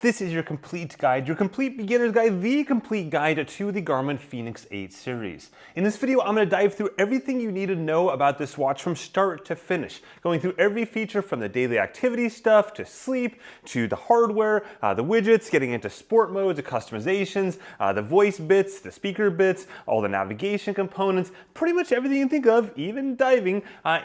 This is your complete guide, your complete beginner's guide, the complete guide to the Garmin Fenix 8 series. In this video, I'm going to dive through everything you need to know about this watch from start to finish, going through every feature from the daily activity stuff to sleep, to the hardware, the widgets, getting into sport modes, the customizations, the voice bits, the speaker bits, all the navigation components, pretty much everything you can think of, even diving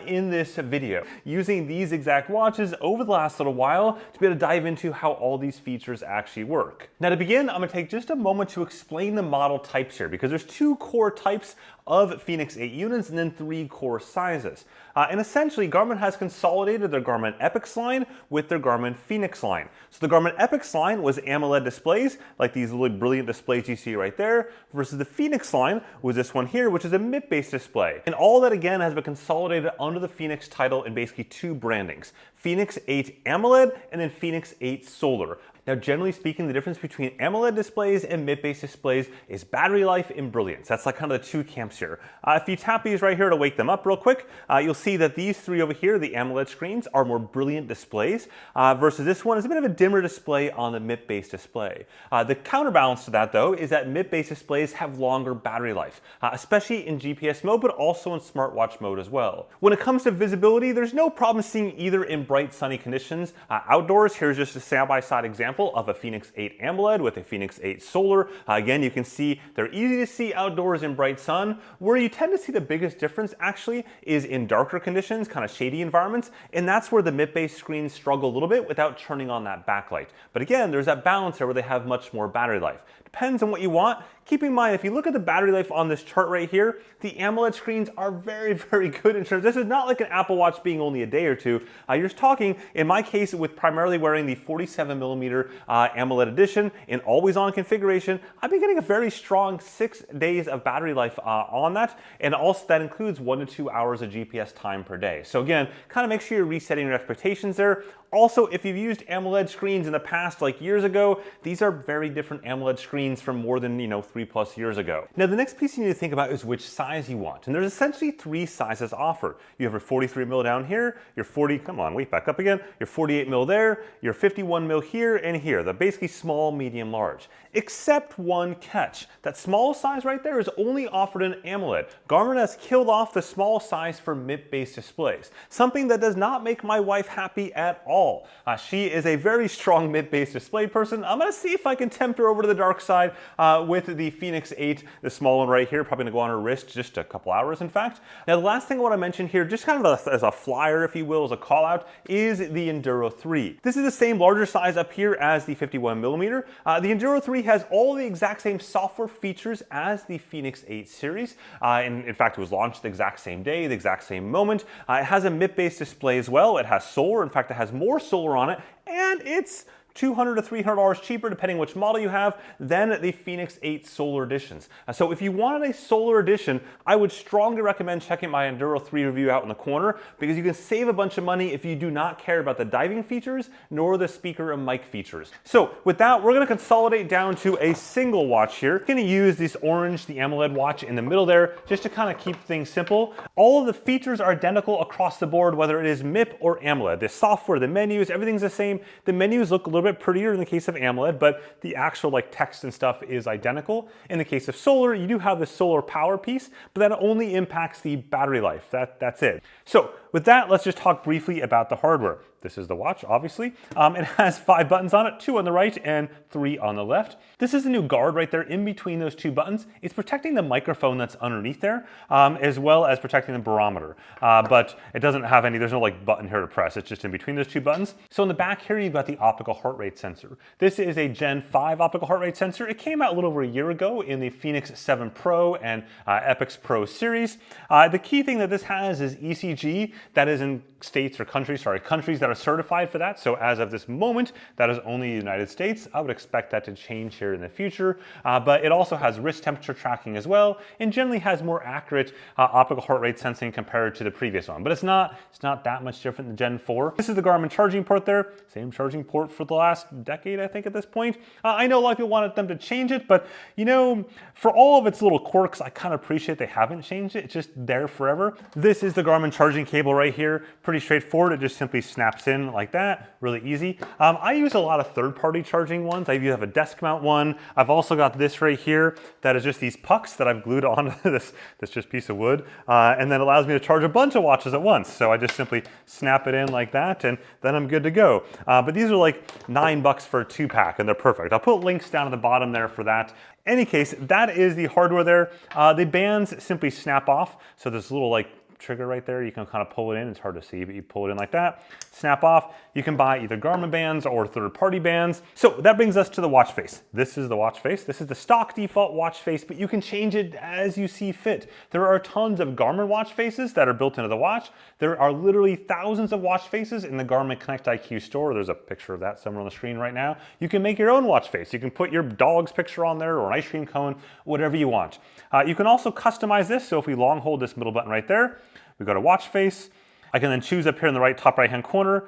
in this video. Using these exact watches over the last little while to be able to dive into how all these features actually work. Now to begin, I'm going to take just a moment to explain the model types here, because there's two core types of Fenix 8 units and then three core sizes. And essentially, Garmin has consolidated their Garmin Epix line with their Garmin Fenix line. So the Garmin Epix line was AMOLED displays, like these really brilliant displays you see right there, versus the Fenix line was this one here, which is a MIP-based display. And all that again has been consolidated under the Fenix title in basically two brandings, Fenix 8 AMOLED and then Fenix 8 Solar. Now, generally speaking, the difference between AMOLED displays and MIP-based displays is battery life and brilliance. That's like kind of the two camps here. If you tap these right here to wake them up real quick, you'll see that these three over here, the AMOLED screens, are more brilliant displays, versus this one is a bit of a dimmer display on the MIP-based display. The counterbalance to that, though, is that MIP-based displays have longer battery life, especially in GPS mode, but also in smartwatch mode as well. When it comes to visibility, there's no problem seeing either in bright sunny conditions. Outdoors, here's just a side-by-side example of a Fenix 8 AMOLED with a Fenix 8 Solar. Again, you can see they're easy to see outdoors in bright sun. Where you tend to see the biggest difference actually is in darker conditions, kind of shady environments, and that's where the MIP-based screens struggle a little bit without turning on that backlight. But again, there's that balance there where they have much more battery life. Depends on what you want. Keep in mind, if you look at the battery life on this chart right here, the AMOLED screens are very, very good in terms. This is not like an Apple Watch being only a day or two. You're talking, in my case, with primarily wearing the 47mm AMOLED edition in always-on configuration, I've been getting a very strong 6 days of battery life on that, and also that includes 1 to 2 hours of GPS time per day. So again, kind of make sure you're resetting your expectations there. Also, if you've used AMOLED screens in the past, like years ago, these are very different AMOLED screens from more than 3+ years ago. Now, the next piece you need to think about is which size you want. And there's essentially three sizes offered. You have your 43mm down here, your 40, come on, wait, back up again, your 48mm there, your 51mm here and here. They're basically small, medium, large. Except one catch. That small size right there is only offered in AMOLED. Garmin has killed off the small size for MIP-based displays. Something that does not make my wife happy at all. She is a very strong MIP-based display person. I'm gonna see if I can tempt her over to the dark side with the Fenix 8, the small one right here, probably gonna go on her wrist just a couple hours in fact. Now the last thing I wanna mention here, just kind of as a flyer if you will, as a call out, is the Enduro 3. This is the same larger size up here as the 51mm. The Enduro 3 has all the exact same software features as the Fenix 8 series. And in fact, it was launched the exact same day, the exact same moment. It has a MIP-based display as well. It has solar. In fact, it has more solar on it, and it's $200 to $300 cheaper, depending which model you have, than the Fenix 8 Solar Editions. So if you wanted a Solar Edition, I would strongly recommend checking my Enduro 3 review out in the corner, because you can save a bunch of money if you do not care about the diving features, nor the speaker and mic features. So with that, we're gonna consolidate down to a single watch here. I'm gonna use this orange, the AMOLED watch in the middle there, just to kind of keep things simple. All of the features are identical across the board, whether it is MIP or AMOLED. The software, the menus, everything's the same. The menus look a little bit prettier in the case of AMOLED, but the actual text and stuff is identical. In the case of solar, you do have the solar power piece, but that only impacts the battery life. That's it. So with that, let's just talk briefly about the hardware. This is the watch, obviously. It has 5 buttons on it, 2 on the right and 3 on the left. This is a new guard right there in between those 2 buttons. It's protecting the microphone that's underneath there, as well as protecting the barometer. But it doesn't have any, there's no button here to press. It's just in between those 2 buttons. So in the back here, you've got the optical heart rate sensor. This is a Gen 5 optical heart rate sensor. It came out a little over a year ago in the Fenix 7 Pro and Epix Pro series. The key thing that this has is ECG. That is in states or countries that are certified for that. So as of this moment, that is only the United States. I would expect that to change here in the future. But it also has wrist temperature tracking as well, and generally has more accurate optical heart rate sensing compared to the previous one. But it's not that much different than Gen 4. This is the Garmin charging port there. Same charging port for the last decade, I think, at this point. I know a lot of people wanted them to change it, but for all of its little quirks, I kind of appreciate they haven't changed it. It's just there forever. This is the Garmin charging cable right here. Pretty straightforward. It just simply snaps snaps in like that, really easy. I use a lot of third-party charging ones. I have a desk mount one. I've also got this right here that is just these pucks that I've glued onto this just piece of wood, and then allows me to charge a bunch of watches at once. So I just simply snap it in like that, and then I'm good to go. But these are like $9 for a 2-pack, and they're perfect. I'll put links down at the bottom there for that. Any case, that is the hardware there. The bands simply snap off. So there's a little like trigger right there. You can kind of pull it in. It's hard to see, but you pull it in like that, snap off. You can buy either Garmin bands or third-party bands. So that brings us to the watch face. This is the watch face. This is the stock default watch face, but you can change it as you see fit. There are tons of Garmin watch faces that are built into the watch. There are literally thousands of watch faces in the Garmin Connect IQ store. There's a picture of that somewhere on the screen right now. You can make your own watch face. You can put your dog's picture on there or an ice cream cone, whatever you want. You can also customize this. So if we long hold this middle button right there, we go to watch face. I can then choose up here in the right top right hand corner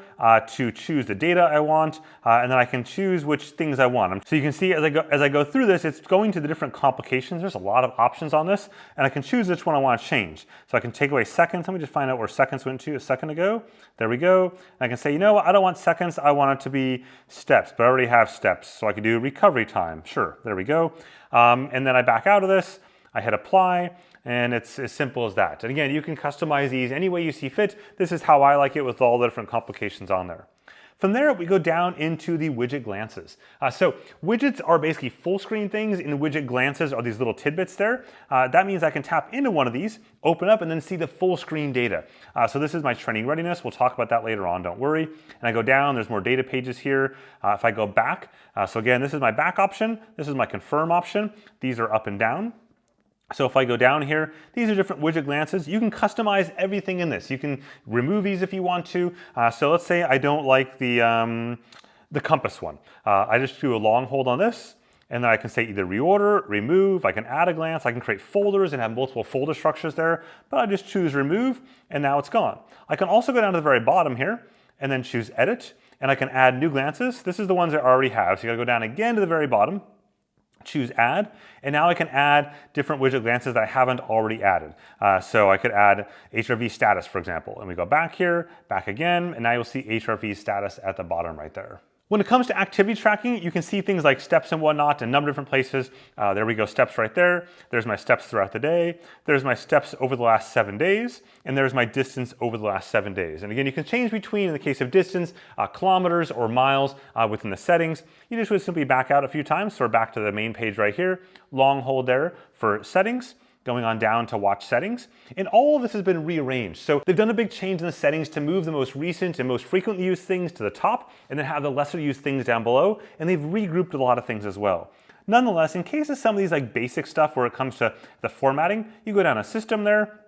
to choose the data I want, and then I can choose which things I want. So you can see as I go through this, it's going to the different complications. There's a lot of options on this, and I can choose which one I want to change. So I can take away seconds. Let me just find out where seconds went to a second ago. There we go. And I can say, you know what, I don't want seconds. I want it to be steps, but I already have steps. So I can do recovery time. Sure, there we go. And then I back out of this. I hit apply. And it's as simple as that. And again, you can customize these any way you see fit. This is how I like it with all the different complications on there. From there, we go down into the widget glances. So widgets are basically full screen things, and widget glances are these little tidbits there. That means I can tap into one of these, open up, and then see the full screen data. So this is my training readiness. We'll talk about that later on, don't worry. And I go down, there's more data pages here. If I go back, so again, this is my back option. This is my confirm option. These are up and down. So if I go down here, these are different widget glances. You can customize everything in this. You can remove these if you want to. So let's say I don't like the compass one. I just do a long hold on this, and then I can say either reorder, remove, I can add a glance, I can create folders and have multiple folder structures there, but I just choose remove, and now it's gone. I can also go down to the very bottom here, and then choose edit, and I can add new glances. This is the ones I already have, so you gotta go down again to the very bottom, choose add, and now I can add different widget glances that I haven't already added. So I could add HRV status, for example, and we go back here, back again, and now you'll see HRV status at the bottom right there. When it comes to activity tracking, you can see things like steps and whatnot in a number of different places. There we go, steps right there. There's my steps throughout the day. There's my steps over the last 7 days. And there's my distance over the last 7 days. And again, you can change between, in the case of distance, kilometers or miles within the settings. You just would simply back out a few times. So we're back to the main page right here. Long hold there for settings. Going on down to watch settings. And all of this has been rearranged. So they've done a big change in the settings to move the most recent and most frequently used things to the top and then have the lesser used things down below. And they've regrouped a lot of things as well. Nonetheless, in case of some of these like basic stuff where it comes to the formatting, you go down to system there,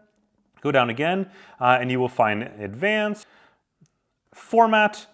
go down again, and you will find advanced, format,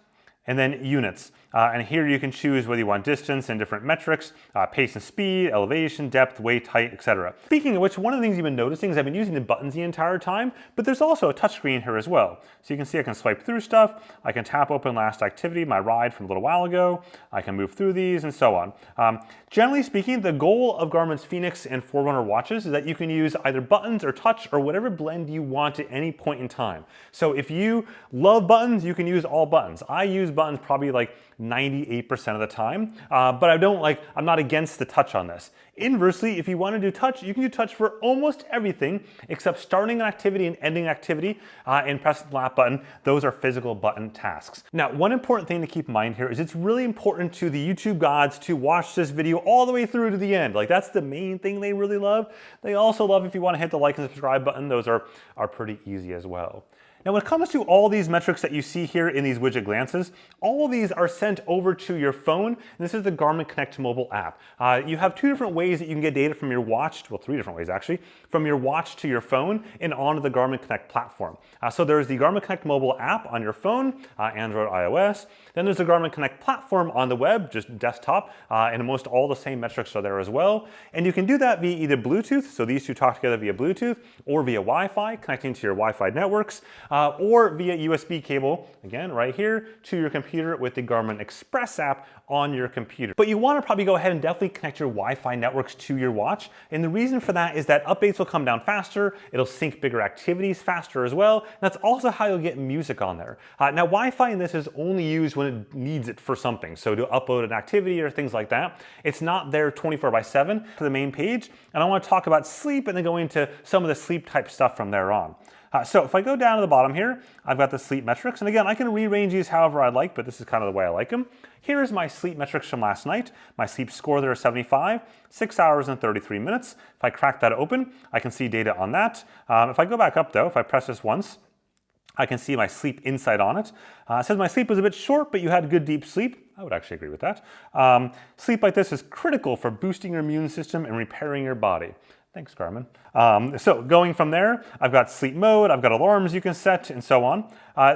and then units. And here you can choose whether you want distance and different metrics, pace and speed, elevation, depth, weight, height, etc. Speaking of which, one of the things you've been noticing is I've been using the buttons the entire time, but there's also a touchscreen here as well. So you can see I can swipe through stuff, I can tap open last activity, my ride from a little while ago, I can move through these and so on. Generally speaking, the goal of Garmin's Fenix and Forerunner watches is that you can use either buttons or touch or whatever blend you want at any point in time. So if you love buttons, you can use all buttons. I use buttons probably like 98% of the time, but I'm not against the touch on this. Inversely, if you want to do touch, you can do touch for almost everything except starting an activity and ending activity and pressing the lap button. Those are physical button tasks. Now, one important thing to keep in mind here is it's really important to the YouTube gods to watch this video all the way through to the end. Like that's the main thing they really love. They also love if you want to hit the like and subscribe button. Those are pretty easy as well. Now, when it comes to all these metrics that you see here in these widget glances, all of these are sent over to your phone. And this is the Garmin Connect mobile app. You have two different ways that you can get data from your watch, well, three different ways actually, from your watch to your phone and onto the Garmin Connect platform. So there's the Garmin Connect mobile app on your phone, Android, iOS. Then there's the Garmin Connect platform on the web, just desktop, and most all the same metrics are there as well. And you can do that via either Bluetooth, so these two talk together via Bluetooth, or via Wi-Fi, connecting to your Wi-Fi networks. or via USB cable, again, right here, to your computer with the Garmin Express app on your computer. But you want to probably go ahead and definitely connect your Wi-Fi networks to your watch. And the reason for that is that updates will come down faster, it'll sync bigger activities faster as well. And that's also how you'll get music on there. Now, Wi-Fi in this is only used when it needs it for something. So to upload an activity or things like that. It's not there 24/7 to the main page. And I want to talk about sleep and then go into some of the sleep type stuff from there on. So if I go down to the bottom here, I've got the sleep metrics. And again, I can rearrange these however I like, but this is kind of the way I like them. Here is my sleep metrics from last night. My sleep score there is 75, 6 hours and 33 minutes. If I crack that open, I can see data on that. If I go back up though, if I press this once, I can see my sleep insight on it. It says my sleep was a bit short, but you had good deep sleep. I would actually agree with that. Sleep like this is critical for boosting your immune system and repairing your body. Thanks, Garmin. So going from there, I've got sleep mode, I've got alarms you can set, and so on.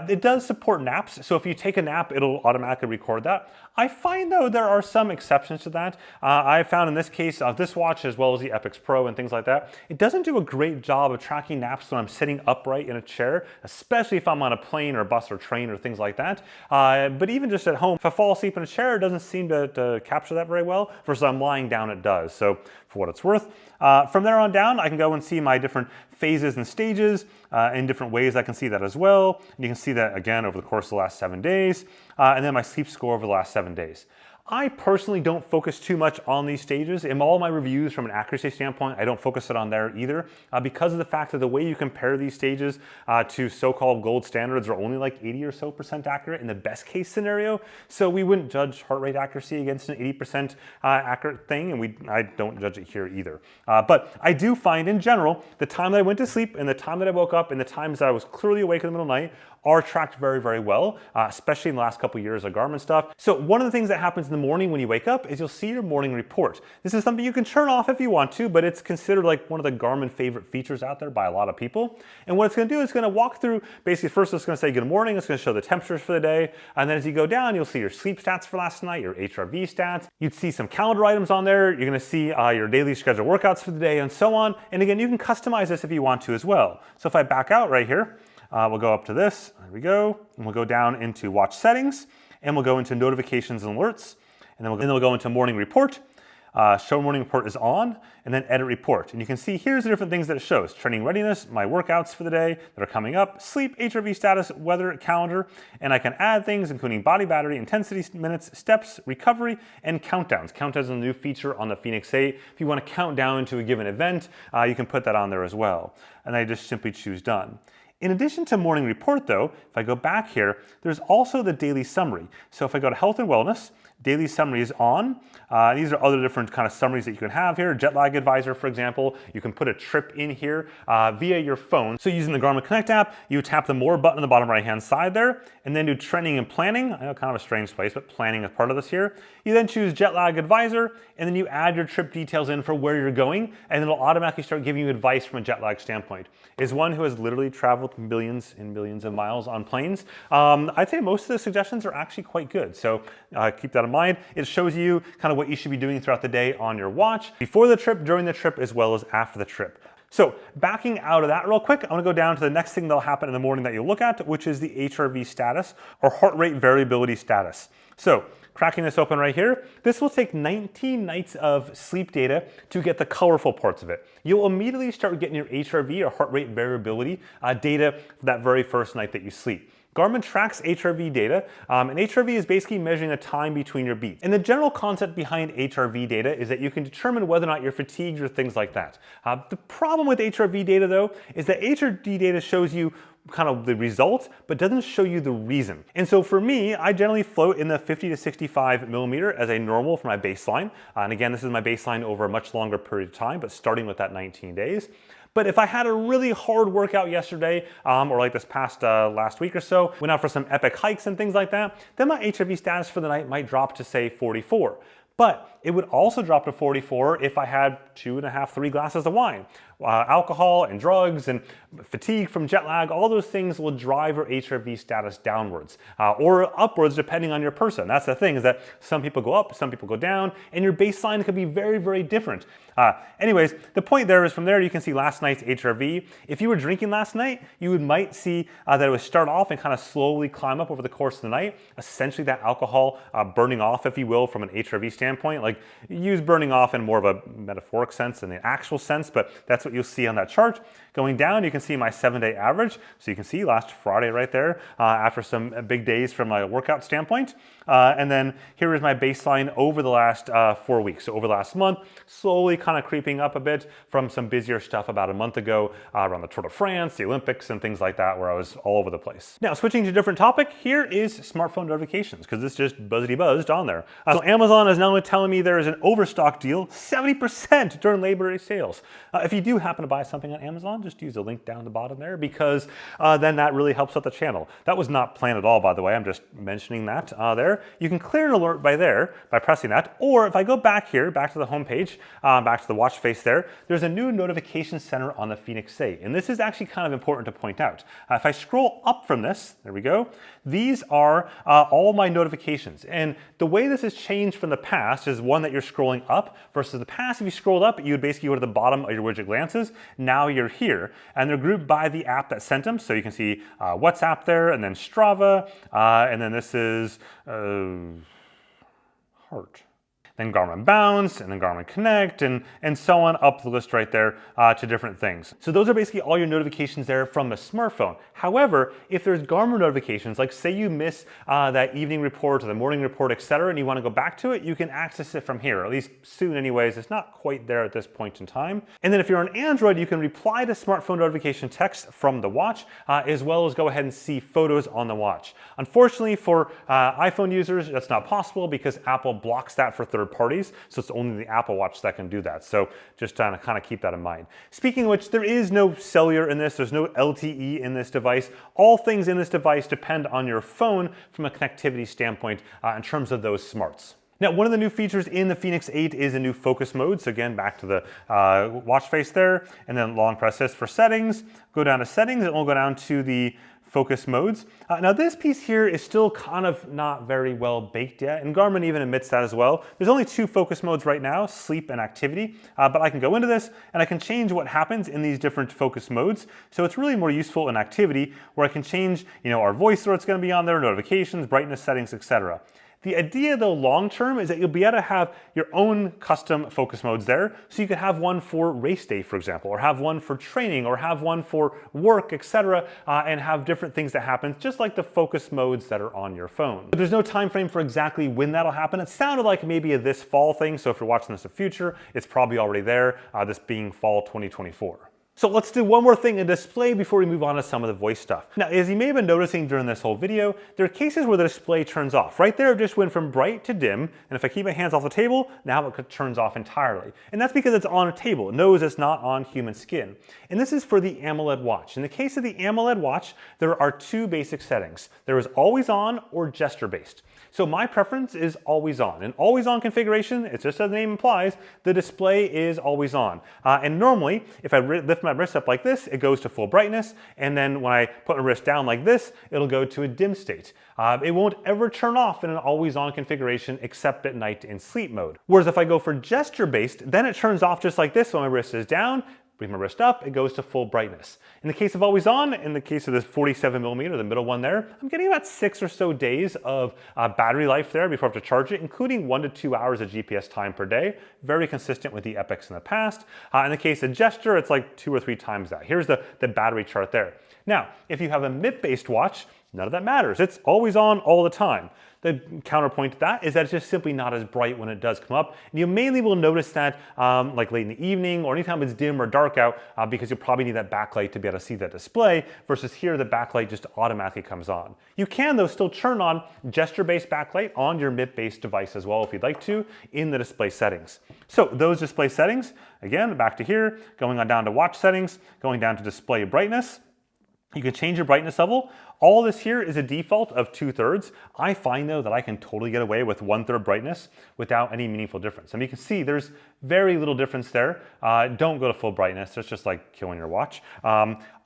It does support naps, so if you take a nap, it'll automatically record that. I find, though, there are some exceptions to that. I found in this case, this watch, as well as the Epix Pro and things like that, it doesn't do a great job of tracking naps when I'm sitting upright in a chair, especially if I'm on a plane or bus or train or things like that. But even just at home, if I fall asleep in a chair, it doesn't seem to capture that very well, versus I'm lying down, it does. So for what it's worth. From there on down, I can go and see my different phases and stages in different ways. I can see that as well. And you can see that again over the course of the last 7 days, and then my sleep score over the last 7 days. I personally don't focus too much on these stages. In all my reviews from an accuracy standpoint, I don't focus it on there either because of the fact that the way you compare these stages to so-called gold standards are only like 80 or so % accurate in the best case scenario. So we wouldn't judge heart rate accuracy against an 80% accurate thing, and I don't judge it here either. But I do find in general, the time that I went to sleep and the time that I woke up and the times that I was clearly awake in the middle of the night are tracked very, very well, especially in the last couple of years of Garmin stuff. So one of the things that happens in the morning when you wake up is you'll see your morning report. This is something you can turn off if you want to, but it's considered like one of the Garmin favorite features out there by a lot of people. And what it's going to do is going to walk through, basically first it's going to say good morning, it's going to show the temperatures for the day, and then as you go down, you'll see your sleep stats for last night, your HRV stats, you'd see some calendar items on there, you're going to see your daily scheduled workouts for the day and so on. And again, you can customize this if you want to as well. So if I back out right here, we'll go up to this, there we go, and we'll go down into watch settings, and we'll go into notifications and alerts, and then we'll go into morning report. Show morning report is on, and then edit report. And you can see here's the different things that it shows. Training readiness, my workouts for the day that are coming up, sleep, HRV status, weather, calendar, and I can add things including body battery, intensity, minutes, steps, recovery, and countdowns. Countdowns is a new feature on the Fenix 8. If you want to count down to a given event, you can put that on there as well. And I just simply choose done. In addition to morning report though, if I go back here, there's also the daily summary. So if I go to health and wellness, daily summary is on. These are other different kind of summaries that you can have here. JetLag advisor, for example, you can put a trip in here via your phone. So using the Garmin Connect app, you tap the more button on the bottom right-hand side there, and then do training and planning. I know kind of a strange place, but planning is part of this here. You then choose JetLag advisor, and then you add your trip details in for where you're going, and it'll automatically start giving you advice from a JetLag standpoint. As one who has literally traveled millions and millions of miles on planes, I'd say most of the suggestions are actually quite good. So keep that in mind. It shows you kind of what you should be doing throughout the day on your watch, before the trip, during the trip, as well as after the trip. So backing out of that real quick, I want to go down to the next thing that'll happen in the morning that you'll look at, which is the HRV status, or heart rate variability status. So cracking this open right here, this will take 19 nights of sleep data to get the colorful parts of it. You'll immediately start getting your HRV, or heart rate variability data for that very first night that you sleep. Garmin tracks HRV data, and HRV is basically measuring the time between your beats. And the general concept behind HRV data is that you can determine whether or not you're fatigued or things like that. The problem with HRV data though is that HRV data shows you kind of the result, but doesn't show you the reason. And so for me, I generally float in the 50 to 65 millimeter as a normal for my baseline. And again, this is my baseline over a much longer period of time, but starting with that 19 days. But if I had a really hard workout yesterday, or like this past last week or so, went out for some epic hikes and things like that, then my HRV status for the night might drop to say 44. But it would also drop to 44 if I had 2.5, 3 glasses of wine. Alcohol and drugs and fatigue from jet lag, all those things will drive your HRV status downwards or upwards depending on your person. That's the thing, is that some people go up, some people go down, and your baseline could be very, very different. Anyways, the point there is from there you can see last night's HRV. If you were drinking last night, you might see that it would start off and kind of slowly climb up over the course of the night. Essentially that alcohol burning off, if you will, from an HRV standpoint. Like, use burning off in more of a metaphoric sense than the actual sense, but that's what you'll see on that chart. Going down, you can see my 7-day average. So you can see last Friday right there after some big days from a workout standpoint. And then here is my baseline over the last 4 weeks. So over the last month, slowly kind of creeping up a bit from some busier stuff about a month ago around the Tour de France, the Olympics, and things like that, where I was all over the place. Now, switching to a different topic, here is smartphone notifications, because this just buzzed on there. So Amazon is now telling me there is an overstock deal, 70% during Labor Day sales. If you do happen to buy something on Amazon, just use the link down the bottom there, because then that really helps out the channel. That was not planned at all, by the way. I'm just mentioning that there. You can clear an alert by pressing that, or if I go back here, back to the home page, back to the watch face there's a new notification center on the Fenix 8, and this is actually kind of important to point out. If I scroll up from this, there we go, these are all my notifications, and the way this has changed from the past is one that you're scrolling up versus the past. If you scrolled up, you would basically go to the bottom of your widget glances. Now you're here, and they're grouped by the app that sent them, so you can see WhatsApp there, and then Strava, and then this is Heart. Then Garmin Bounce, and then Garmin Connect, and so on up the list right there to different things. So those are basically all your notifications there from the smartphone. However, if there's Garmin notifications, like say you miss that evening report or the morning report, etc., and you want to go back to it, you can access it from here, at least soon anyways. It's not quite there at this point in time. And then if you're on Android, you can reply to smartphone notification text from the watch, as well as go ahead and see photos on the watch. Unfortunately for iPhone users, that's not possible because Apple blocks that for third parties, so it's only the Apple Watch that can do that. So just trying to kind of keep that in mind. Speaking of which, there is no cellular in this, there's no LTE in this device. All things in this device depend on your phone from a connectivity standpoint in terms of those smarts. Now, one of the new features in the Fenix 8 is a new focus mode. So again, back to the watch face there, and then long press this for settings. Go down to settings, and we'll go down to the focus modes. Now this piece here is still kind of not very well baked yet, and Garmin even admits that as well. There's only 2 focus modes right now, sleep and activity, but I can go into this and I can change what happens in these different focus modes. So it's really more useful in activity, where I can change, our voice where it's going to be on there, notifications, brightness settings, etc. The idea though long term is that you'll be able to have your own custom focus modes there. So you could have one for race day, for example, or have one for training, or have one for work, etc., and have different things that happen, just like the focus modes that are on your phone. But there's no time frame for exactly when that'll happen. It sounded like maybe a this fall thing, so if you're watching this in the future, it's probably already there, this being fall 2024. So let's do one more thing in display before we move on to some of the voice stuff. Now, as you may have been noticing during this whole video, there are cases where the display turns off. Right there, it just went from bright to dim, and if I keep my hands off the table, now it turns off entirely. And that's because it's on a table. It knows it's not on human skin. And this is for the AMOLED watch. In the case of the AMOLED watch, there are 2 basic settings. There is always on or gesture based. So my preference is always on. In always on configuration, it's just as the name implies, the display is always on. And normally, if I lift my wrist up like this, it goes to full brightness. And then when I put my wrist down like this, it'll go to a dim state. It won't ever turn off in an always on configuration except at night in sleep mode. Whereas if I go for gesture based, then it turns off just like this when my wrist is down. Bring my wrist up, it goes to full brightness. In the case of always on, in the case of this 47mm, the middle one there, I'm getting about 6 or so days of battery life there before I have to charge it, including 1 to 2 hours of GPS time per day. Very consistent with the Epics in the past. In the case of gesture, it's like 2 or 3 times that. Here's the battery chart there. Now, if you have a MIP-based watch, none of that matters. It's always on all the time. The counterpoint to that is that it's just simply not as bright when it does come up. And you mainly will notice that like late in the evening or anytime it's dim or dark out because you'll probably need that backlight to be able to see that display, versus here the backlight just automatically comes on. You can though still turn on gesture-based backlight on your MIP-based device as well if you'd like to in the display settings. So those display settings, again, back to here, going on down to watch settings, going down to display brightness. You can change your brightness level. All this here is a default of 2/3. I find though that I can totally get away with 1/3 brightness without any meaningful difference. I mean, you can see there's very little difference there. Don't go to full brightness. It's just like killing your watch.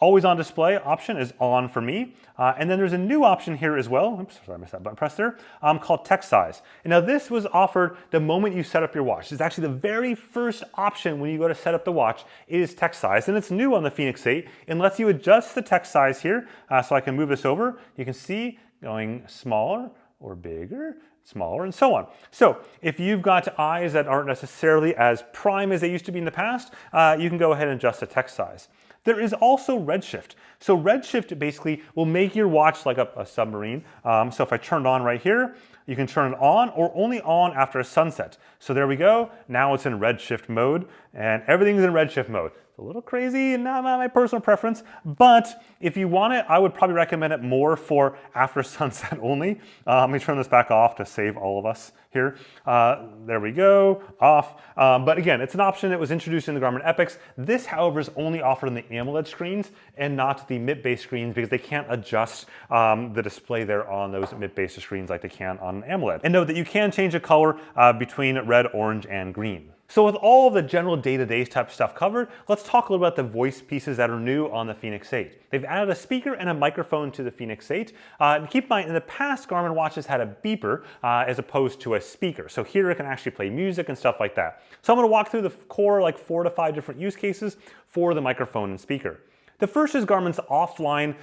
Always on display option is on for me. And then there's a new option here as well. Oops, sorry, I missed that button press there. Called text size. And now this was offered the moment you set up your watch. It's actually the very first option when you go to set up the watch is text size. And it's new on the Fenix 8 and lets you adjust the text size here. So I can move this over. You can see going smaller or bigger, smaller, and so on. So if you've got eyes that aren't necessarily as prime as they used to be in the past, you can go ahead and adjust the text size. There is also RedShift. So RedShift basically will make your watch like a submarine. So if I turned on right here, you can turn it on or only on after a sunset. So there we go. Now it's in RedShift mode and everything's in RedShift mode. It's a little crazy, not my personal preference, but if you want it, I would probably recommend it more for after sunset only. Let me turn this back off to save all of us here. There we go, off. But again, it's an option that was introduced in the Garmin Epics. This, however, is only offered on the AMOLED screens and not the MIP-based screens because they can't adjust the display there on those MIP-based screens like they can on AMOLED. And note that you can change the color between red, orange, and green. So with all of the general day-to-day type stuff covered, let's talk a little about the voice pieces that are new on the Fenix 8. They've added a speaker and a microphone to the Fenix 8. And keep in mind, in the past, Garmin watches had a beeper as opposed to a speaker. So here it can actually play music and stuff like that. So I'm going to walk through the core, like 4 to 5 different use cases for the microphone and speaker. The first is Garmin's offline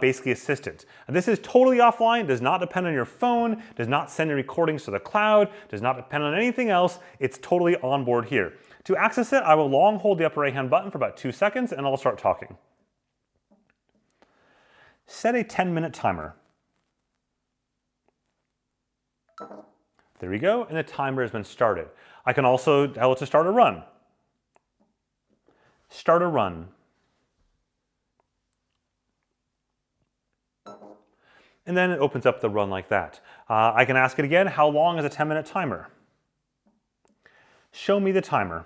basically assistant. This is totally offline, does not depend on your phone, does not send your recordings to the cloud, does not depend on anything else. It's totally on board here. To access it, I will long hold the upper right hand button for about 2 seconds and I'll start talking. Set a 10-minute timer. There we go, and the timer has been started. I can also tell it to start a run. Start a run. And then it opens up the run like that. I can ask it again, how long is a 10-minute timer? Show me the timer.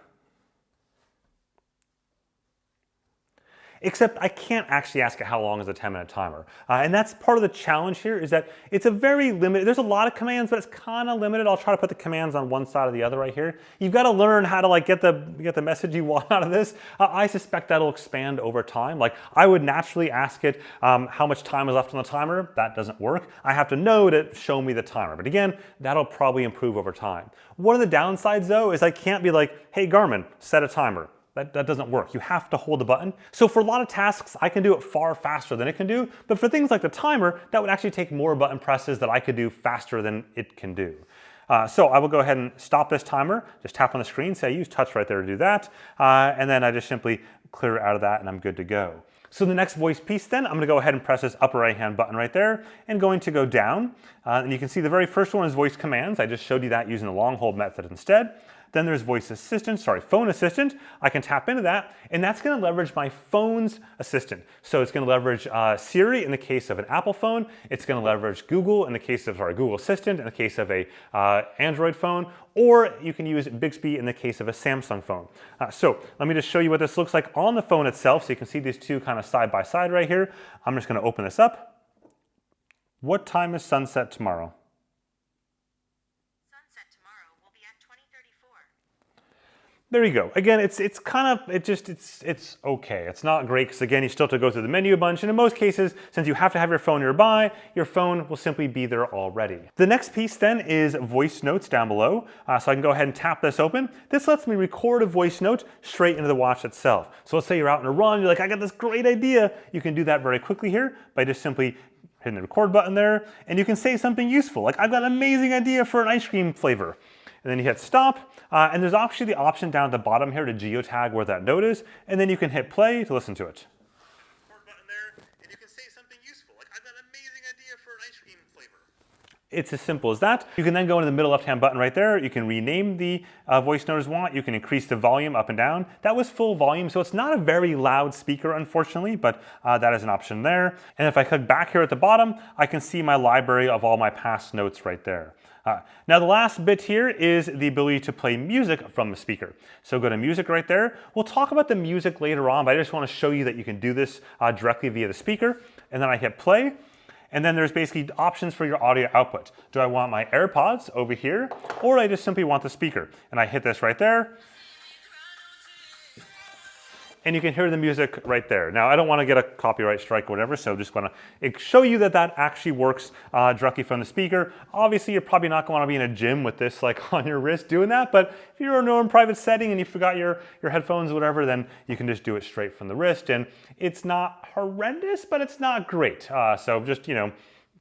Except I can't actually ask it how long is a 10-minute timer. And that's part of the challenge here is that it's a very limited, there's a lot of commands, but it's kind of limited. I'll try to put the commands on one side or the other right here. You've got to learn how to like get the message you want out of this. I suspect that'll expand over time. Like I would naturally ask it how much time is left on the timer. That doesn't work. I have to know to show me the timer. But again, that'll probably improve over time. One of the downsides though is I can't be like, hey Garmin, set a timer. That doesn't work. You have to hold the button. So for a lot of tasks, I can do it far faster than it can do. But for things like the timer, that would actually take more button presses that I could do faster than it can do. So I will go ahead and stop this timer. Just tap on the screen, say I use touch right there to do that. And then I just simply clear out of that and I'm good to go. So the next voice piece then, I'm going to go ahead and press this upper right hand button right there and going to go down. And you can see the very first one is voice commands. I just showed you that using the long hold method instead. Then there's voice assistant, phone assistant. I can tap into that, and that's going to leverage my phone's assistant. So it's going to leverage Siri in the case of an Apple phone. It's going to leverage Google in the case of, Google Assistant in the case of a Android phone, or you can use Bixby in the case of a Samsung phone. So let me just show you what this looks like on the phone itself. So you can see these two kind of side by side right here. I'm just going to open this up. What time is sunset tomorrow? There you go. Again, it's okay. It's not great because again, you still have to go through the menu a bunch. And in most cases, since you have to have your phone nearby, your phone will simply be there already. The next piece then is voice notes down below. So I can go ahead and tap this open. This lets me record a voice note straight into the watch itself. So let's say you're out on a run, you're like, I got this great idea. You can do that very quickly here by just simply hitting the record button there. And you can say something useful. Like, I've got an amazing idea for an ice cream flavor. And then you hit stop, and there's actually the option down at the bottom here to geotag where that note is, and then you can hit play to listen to it. Button there, and you can say something useful, like I've got an amazing idea for an ice cream flavor. It's as simple as that. You can then go into the middle left-hand button right there. You can rename the voice note as you want. You can increase the volume up and down. That was full volume, so it's not a very loud speaker, unfortunately, but that is an option there. And if I click back here at the bottom, I can see my library of all my past notes right there. Now the last bit here is the ability to play music from the speaker. So go to music right there. We'll talk about the music later on, but I just want to show you that you can do this directly via the speaker. And then I hit play. And then there's basically options for your audio output. Do I want my AirPods over here, or do I just simply want the speaker? And I hit this right there, and you can hear the music right there. Now, I don't want to get a copyright strike or whatever, so just want to show you that that actually works directly from the speaker. Obviously, you're probably not going to want to be in a gym with this like on your wrist doing that, but if you're in a private setting and you forgot your headphones or whatever, then you can just do it straight from the wrist. And it's not horrendous, but it's not great. So just,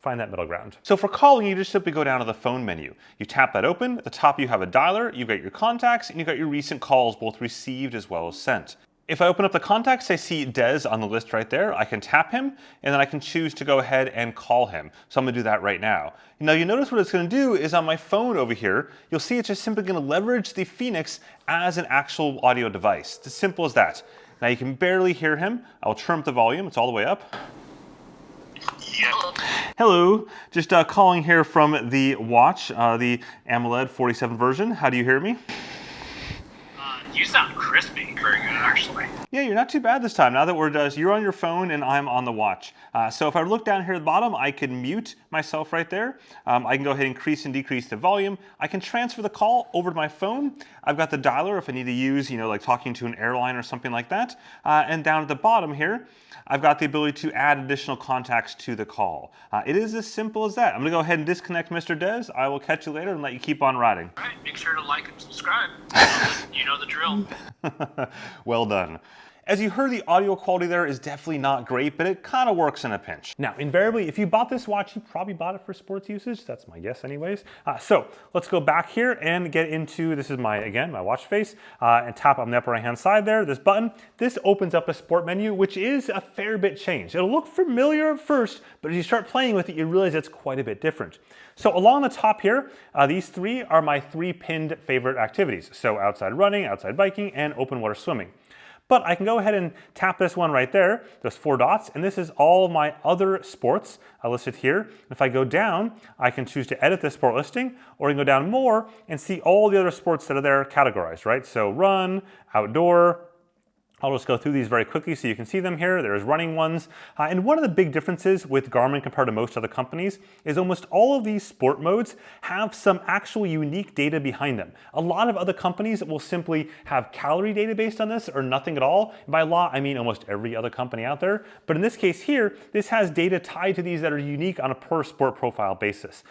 find that middle ground. So for calling, you just simply go down to the phone menu. You tap that open. At the top, you have a dialer. You've got your contacts, and you've got your recent calls, both received as well as sent. If I open up the contacts, I see Des on the list right there. I can tap him, and then I can choose to go ahead and call him. So I'm gonna do that right now. Now you notice what it's gonna do is on my phone over here, you'll see it's just simply gonna leverage the Fenix as an actual audio device. It's as simple as that. Now you can barely hear him. I'll turn up the volume, it's all the way up. Hello, just calling here from the watch, the AMOLED 47 version. How do you hear me? You sound crispy. Very good, actually. Yeah, you're not too bad this time. Now that you're on your phone and I'm on the watch. So if I look down here at the bottom, I can mute myself right there. I can go ahead and increase and decrease the volume. I can transfer the call over to my phone. I've got the dialer if I need to use, like talking to an airline or something like that. And down at the bottom here, I've got the ability to add additional contacts to the call. It is as simple as that. I'm gonna go ahead and disconnect Mr. Des. I will catch you later and let you keep on riding. All right, make sure to like and subscribe. You know the drill. Well done. As you heard, the audio quality there is definitely not great, but it kind of works in a pinch. Now, invariably, if you bought this watch, you probably bought it for sports usage. That's my guess anyways. So let's go back here and get into, this is my watch face, and tap on the upper right-hand side there, this button. This opens up a sport menu, which is a fair bit changed. It'll look familiar at first, but as you start playing with it, you realize it's quite a bit different. So along the top here, these three are my three pinned favorite activities. So outside running, outside biking, and open water swimming. But I can go ahead and tap this one right there, those 4 dots, and this is all of my other sports listed here. If I go down, I can choose to edit this sport listing, or I can go down more and see all the other sports that are there categorized, right? So run, outdoor. I'll just go through these very quickly so you can see them here. There's running ones. And one of the big differences with Garmin compared to most other companies is almost all of these sport modes have some actual unique data behind them. A lot of other companies will simply have calorie data based on this or nothing at all. And by a lot, I mean almost every other company out there. But in this case here, this has data tied to these that are unique on a per sport profile basis.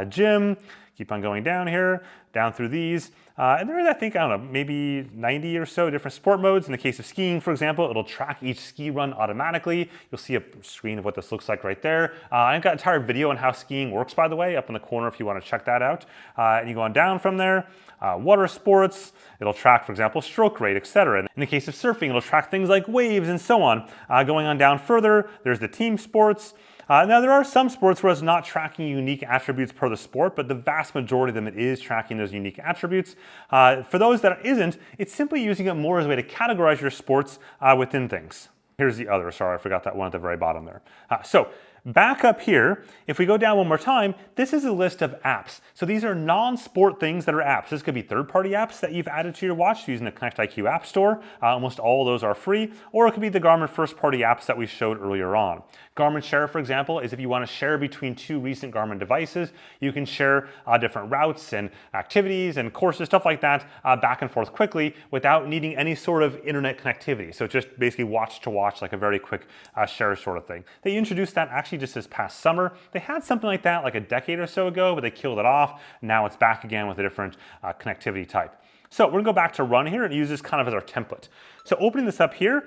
Gym, keep on going down here, down through these. And there is, I think, I don't know, maybe 90 or so different sport modes. In the case of skiing, for example, it'll track each ski run automatically. You'll see a screen of what this looks like right there. I've got an entire video on how skiing works, by the way, up in the corner if you want to check that out. And you go on down from there. Water sports, it'll track, for example, stroke rate, etc. In the case of surfing, it'll track things like waves and so on. Going on down further, there's the team sports. Now there are some sports where it's not tracking unique attributes per the sport, but the vast majority of them it is tracking those unique attributes. For those that it isn't, it's simply using it more as a way to categorize your sports within things. Here's the other, sorry, I forgot that one at the very bottom there. So back up here, if we go down one more time, this is a list of apps. So these are non-sport things that are apps. This could be third-party apps that you've added to your watch using the Connect IQ App Store. Almost all of those are free, or it could be the Garmin first-party apps that we showed earlier on. Garmin Share, for example, is if you want to share between 2 recent Garmin devices, you can share different routes and activities and courses, stuff like that, back and forth quickly without needing any sort of internet connectivity. So it's just basically watch to watch, like a very quick share sort of thing. They introduced that actually just this past summer. They had something like that like a decade or so ago, but they killed it off. Now it's back again with a different connectivity type. So we're gonna go back to run here and use this kind of as our template. So opening this up here,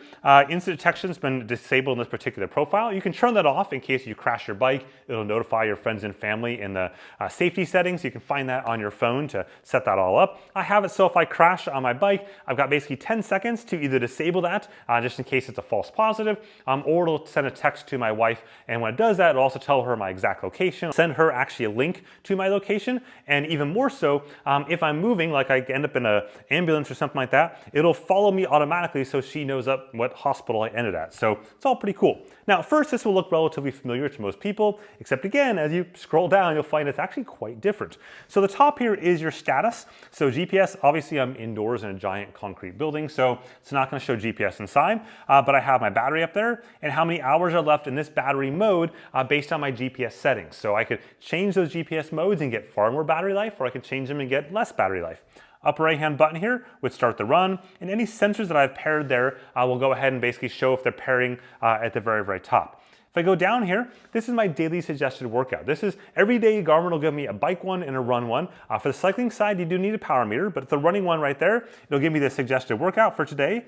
instant detection has been disabled in this particular profile. You can turn that off in case you crash your bike. It'll notify your friends and family in the safety settings. You can find that on your phone to set that all up. I have it so if I crash on my bike, I've got basically 10 seconds to either disable that, just in case it's a false positive, or it'll send a text to my wife. And when it does that, it'll also tell her my exact location, send her actually a link to my location. And even more so, if I'm moving, like I end up in an ambulance or something like that, it'll follow me automatically so she knows up what hospital I ended at. So it's all pretty cool. Now, at first, this will look relatively familiar to most people, except again, as you scroll down, you'll find it's actually quite different. So the top here is your status. So GPS, obviously I'm indoors in a giant concrete building, so it's not going to show GPS inside, but I have my battery up there and how many hours are left in this battery mode based on my GPS settings. So I could change those GPS modes and get far more battery life, or I could change them and get less battery life. Upper right hand button here would start the run, and any sensors that I've paired there will go ahead and basically show if they're pairing at the very, very top. If I go down here, this is my daily suggested workout. This is every day Garmin will give me a bike one and a run one. For the cycling side, you do need a power meter, but the running one right there, it'll give me the suggested workout for today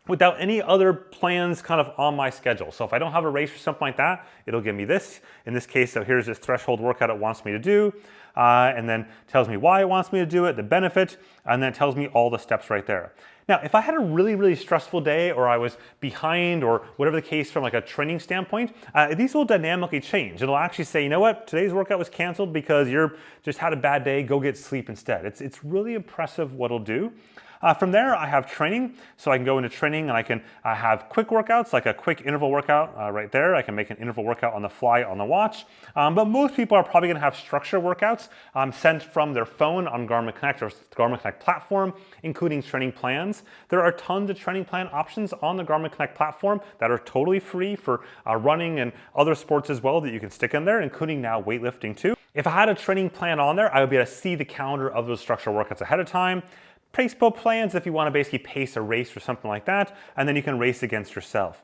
without any other plans kind of on my schedule. So if I don't have a race or something like that, it'll give me this. In this case, so here's this threshold workout it wants me to do, and then tells me why it wants me to do it, the benefit, and then it tells me all the steps right there. Now, if I had a really, really stressful day or I was behind or whatever the case from like a training standpoint, these will dynamically change. It'll actually say, you know what, today's workout was canceled because you're just had a bad day, go get sleep instead. It's really impressive what it'll do. From there, I have training, so I can go into training and I can have quick workouts, like a quick interval workout right there. I can make an interval workout on the fly on the watch, but most people are probably going to have structure workouts sent from their phone on Garmin Connect or Garmin Connect platform, including training plans. There are tons of training plan options on the Garmin Connect platform that are totally free for running and other sports as well that you can stick in there, including now weightlifting too. If I had a training plan on there, I would be able to see the calendar of those structural workouts ahead of time. Pace-po plans if you want to basically pace a race or something like that, and then you can race against yourself.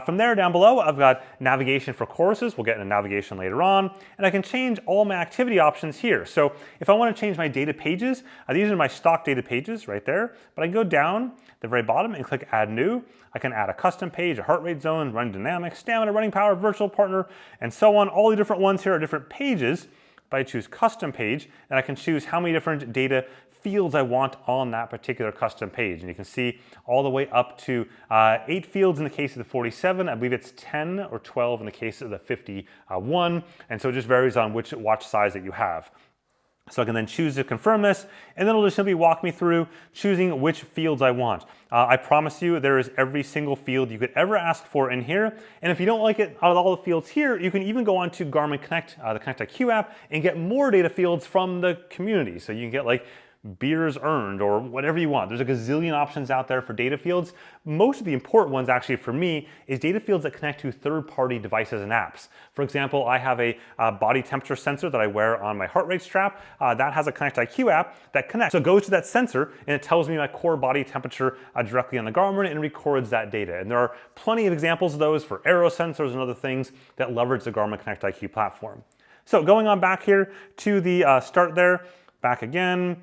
From there down below, I've got navigation for courses. We'll get into navigation later on, and I can change all my activity options here. So if I want to change my data pages, these are my stock data pages right there, but I can go down the very bottom and click Add New. I can add a custom page, a heart rate zone, running dynamics, stamina, running power, virtual partner, and so on. All the different ones here are different pages. But I choose custom page, and I can choose how many different data fields I want on that particular custom page. And you can see all the way up to 8 fields in the case of the 47. I believe it's 10 or 12 in the case of the 51. And so it just varies on which watch size that you have. So I can then choose to confirm this, and then it'll just simply walk me through choosing which fields I want. I promise you there is every single field you could ever ask for in here. And if you don't like it out of all the fields here, you can even go on to Garmin Connect, the Connect IQ app, and get more data fields from the community. So you can get like beers earned or whatever you want. There's a gazillion options out there for data fields. Most of the important ones actually for me is data fields that connect to third-party devices and apps. For example, I have a body temperature sensor that I wear on my heart rate strap. That has a Connect IQ app that connects. So it goes to that sensor and it tells me my core body temperature directly on the Garmin and records that data. And there are plenty of examples of those for aero sensors and other things that leverage the Garmin Connect IQ platform. So going on back here to the start there, back again,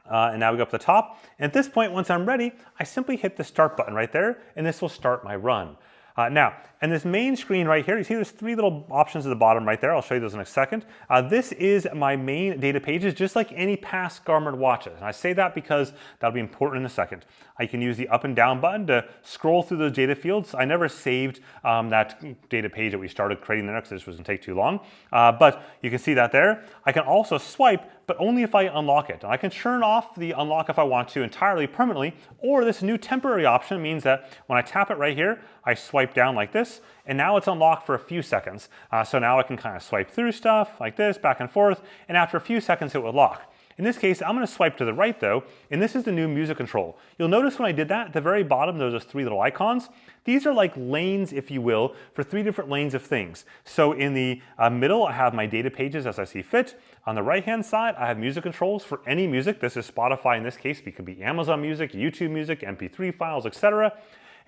and now we go up to the top. And at this point, once I'm ready, I simply hit the start button right there, and this will start my run. Now, and this main screen right here, you see there's 3 little options at the bottom right there. I'll show you those in a second. This is my main data pages, just like any past Garmin watches. And I say that because that'll be important in a second. I can use the up and down button to scroll through those data fields. I never saved that data page that we started creating there because this wasn't take too long. But you can see that there. I can also swipe, but only if I unlock it. And I can turn off the unlock if I want to entirely permanently, or this new temporary option means that when I tap it right here, I swipe down like this, and now it's unlocked for a few seconds. So now I can kind of swipe through stuff like this, back and forth, and after a few seconds it will lock. In this case, I'm going to swipe to the right though, and this is the new music control. You'll notice when I did that, at the very bottom, there's those 3 little icons. These are like lanes, if you will, for 3 different lanes of things. So in the middle, I have my data pages as I see fit. On the right-hand side, I have music controls for any music. This is Spotify in this case, it could be Amazon Music, YouTube Music, MP3 files, etc.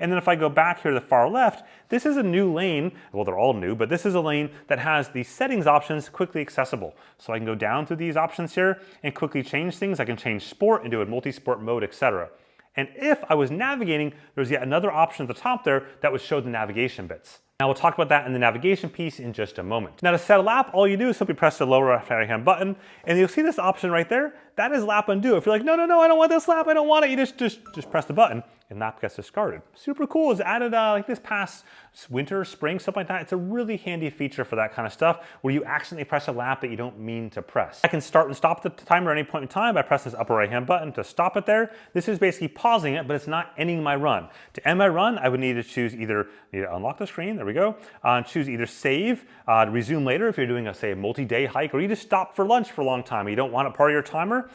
And then if I go back here to the far left, this is a new lane. Well, they're all new, but this is a lane that has the settings options quickly accessible. So I can go down through these options here and quickly change things. I can change sport and do a multi-sport mode, etc. And if I was navigating, there's yet another option at the top there that would show the navigation bits. Now we'll talk about that in the navigation piece in just a moment. Now to set a lap, all you do is simply press the lower right-hand button, and you'll see this option right there. That is lap undo. If you're like, no, I don't want this lap, I don't want it, you just press the button, and lap gets discarded. Super cool. It's added like this past winter, spring, something like that. It's a really handy feature for that kind of stuff where you accidentally press a lap that you don't mean to press. I can start and stop the timer at any point in time by pressing this upper right-hand button to stop it there. This is basically pausing it, but it's not ending my run. To end my run, I would need to choose either, unlock the screen, there we go, choose either save, resume later if you're doing a, say, a multi-day hike, or you just stop for lunch for a long time and you don't want it part of your timer.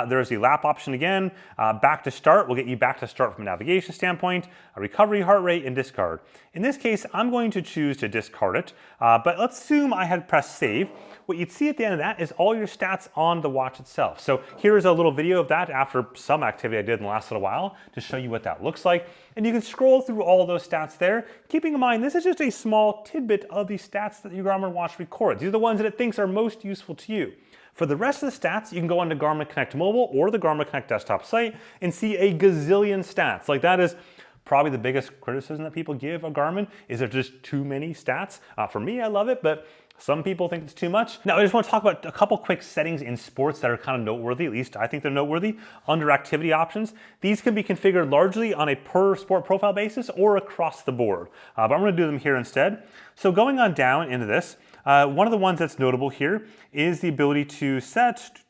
There's the lap option again. Back to start will get you back to start from a navigation standpoint, a recovery heart rate, and discard. In this case, I'm going to choose to discard it, but let's assume I had pressed save. What you'd see at the end of that is all your stats on the watch itself. So here's a little video of that after some activity I did in the last little while to show you what that looks like. And you can scroll through all those stats there, keeping in mind this is just a small tidbit of the stats that your Garmin watch records. These are the ones that it thinks are most useful to you. For the rest of the stats, you can go onto Garmin Connect Mobile or the Garmin Connect desktop site and see a gazillion stats. Like that is probably the biggest criticism that people give of Garmin, is there just too many stats. For me, I love it, but some people think it's too much. Now, I just want to talk about a couple quick settings in sports that are kind of noteworthy, at least I think they're noteworthy. Under activity options, these can be configured largely on a per sport profile basis or across the board, but I'm going to do them here instead. So going on down into this, one of the ones that's notable here is the ability to set,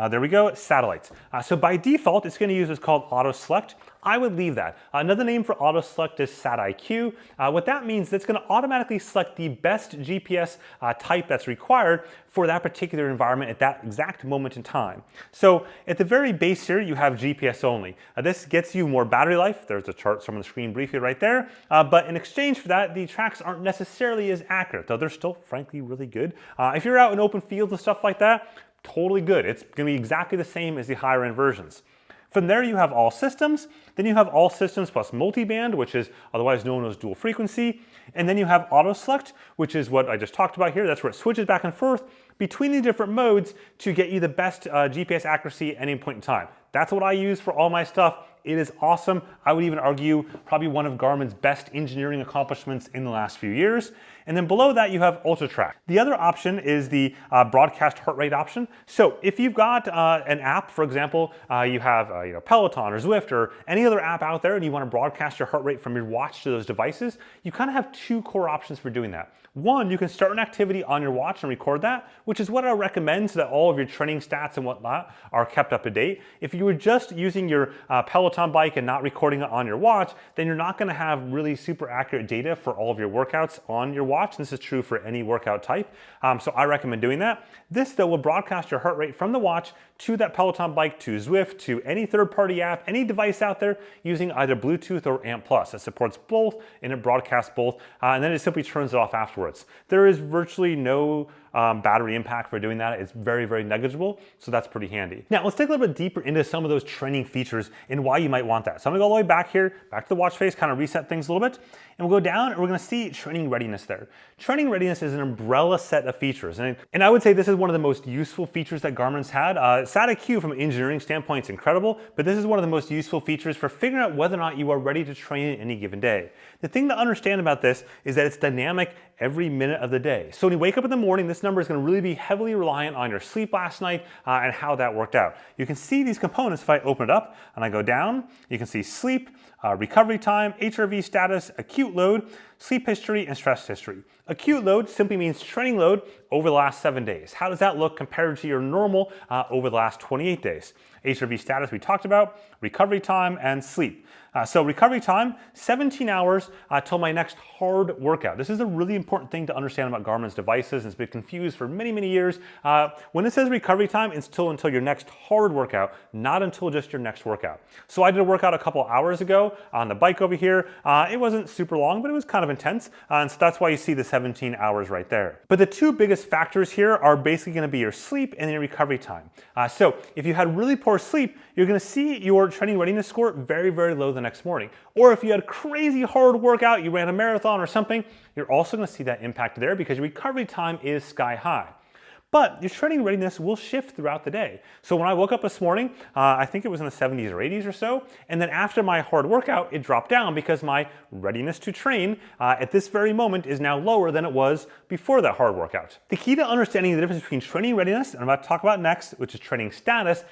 there we go, satellites. So by default, it's going to use what's called auto select. I would leave that. Another name for auto select is Sat IQ. What that means is it's going to automatically select the best GPS type that's required for that particular environment at that exact moment in time. So at the very base here, you have GPS only. This gets you more battery life. There's a chart on the screen briefly right there. But in exchange for that, the tracks aren't necessarily as accurate, though they're still, frankly, really good. If you're out in open fields and stuff like that, totally good. It's going to be exactly the same as the higher end versions. From there, you have all systems. Then you have all systems plus multiband, which is otherwise known as dual frequency. And then you have auto select, which is what I just talked about here. That's where it switches back and forth between the different modes to get you the best GPS accuracy at any point in time. That's what I use for all my stuff. It is awesome. I would even argue probably one of Garmin's best engineering accomplishments in the last few years. And then below that, you have Ultra Track. The other option is the broadcast heart rate option. So if you've got an app, for example, you have Peloton or Zwift or any other app out there and you want to broadcast your heart rate from your watch to those devices, you kind of have two core options for doing that. One, you can start an activity on your watch and record that, which is what I recommend so that all of your training stats and whatnot are kept up to date. If you were just using your Peloton bike and not recording it on your watch, then you're not going to have really super accurate data for all of your workouts on your watch. This is true for any workout type. So I recommend doing that. This, though, will broadcast your heart rate from the watch to that Peloton bike, to Zwift, to any third-party app, any device out there using either Bluetooth or AMP+. It supports both and it broadcasts both, and then it simply turns it off afterwards. There is virtually no battery impact for doing that. It's very, very negligible, so that's pretty handy. Now, let's take a little bit deeper into some of those training features and why you might want that. So I'm gonna go all the way back here, back to the watch face, kind of reset things a little bit, and we'll go down and we're gonna see training readiness there. Training readiness is an umbrella set of features, and I would say this is one of the most useful features that Garmin's had. Sat IQ from an engineering standpoint is incredible, but this is one of the most useful features for figuring out whether or not you are ready to train in any given day. The thing to understand about this is that it's dynamic every minute of the day. So when you wake up in the morning, this number is going to really be heavily reliant on your sleep last night and how that worked out. You can see these components if I open it up and I go down. You can see sleep, recovery time, HRV status, acute load, sleep history, and stress history. Acute load simply means training load over the last 7 days. How does that look compared to your normal over the last 28 days? HRV status we talked about, recovery time, and sleep. So recovery time, 17 hours till my next hard workout. This is a really important thing to understand about Garmin's devices, and it's been confused for many, many years. When it says recovery time, it's until your next hard workout, not until just your next workout. So I did a workout a couple hours ago on the bike over here. It wasn't super long, but it was kind of intense, and so that's why you see the 17 hours right there. But the two biggest factors here are basically going to be your sleep and your recovery time. So if you had really poor sleep, you're going to see your training readiness score very, very low the next morning. Or if you had a crazy hard workout, you ran a marathon or something, you're also going to see that impact there because your recovery time is sky high. But your training readiness will shift throughout the day. So when I woke up this morning, I think it was in the 70s or 80s or so, and then after my hard workout, it dropped down because my readiness to train at this very moment is now lower than it was before that hard workout. The key to understanding the difference between training readiness, and I'm about to talk about next, which is training status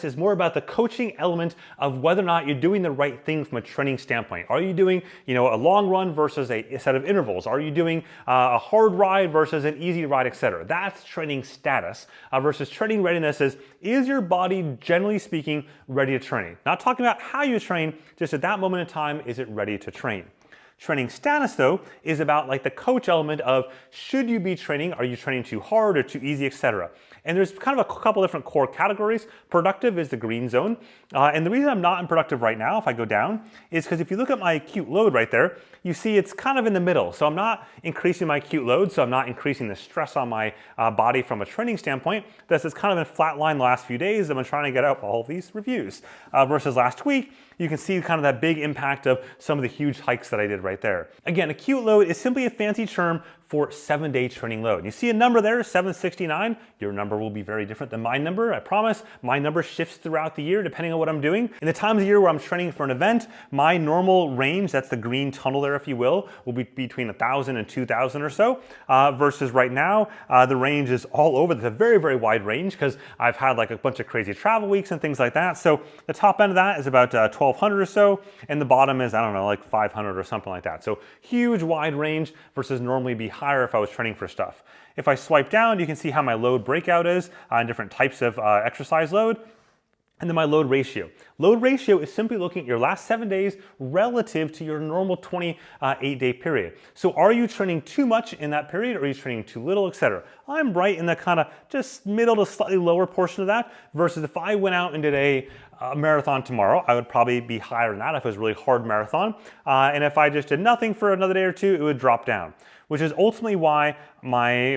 is more about the coaching element of whether or not you're doing the right thing from a training standpoint. Are you doing, a long run versus a set of intervals? Are you doing a hard ride versus an easy ride, etc.? That's training status versus training readiness is your body, generally speaking, ready to train? Not talking about how you train, just at that moment in time, is it ready to train? Training status, though, is about like the coach element of should you be training? Are you training too hard or too easy, etc.? And there's kind of a couple different core categories. Productive is the green zone. And the reason I'm not in productive right now, if I go down, is because if you look at my acute load right there, you see it's kind of in the middle. So I'm not increasing my acute load, so I'm not increasing the stress on my body from a training standpoint. This is kind of been flat line the last few days. I've been trying to get out all these reviews. Versus last week, you can see kind of that big impact of some of the huge hikes that I did right there. Again, acute load is simply a fancy term for 7-day training load. You see a number there, 769. Your number will be very different than my number, I promise. My number shifts throughout the year depending on what I'm doing. In the times of year where I'm training for an event, my normal range, that's the green tunnel there if you will be between 1,000 and 2,000 or so. Versus right now, the range is all over. It's a very, very wide range because I've had like a bunch of crazy travel weeks and things like that. So the top end of that is about 1,200 or so, and the bottom is, I don't know, like 500 or something like that. So huge wide range versus normally be higher if I was training for stuff. If I swipe down, you can see how my load breakout is on different types of exercise load. And then my load ratio. Load ratio is simply looking at your last 7 days relative to your normal 28-day period. So are you training too much in that period, or are you training too little, etc.? I'm right in the kind of just middle to slightly lower portion of that, versus if I went out and did a marathon tomorrow, I would probably be higher than that if it was a really hard marathon. And if I just did nothing for another day or two, it would drop down, which is ultimately why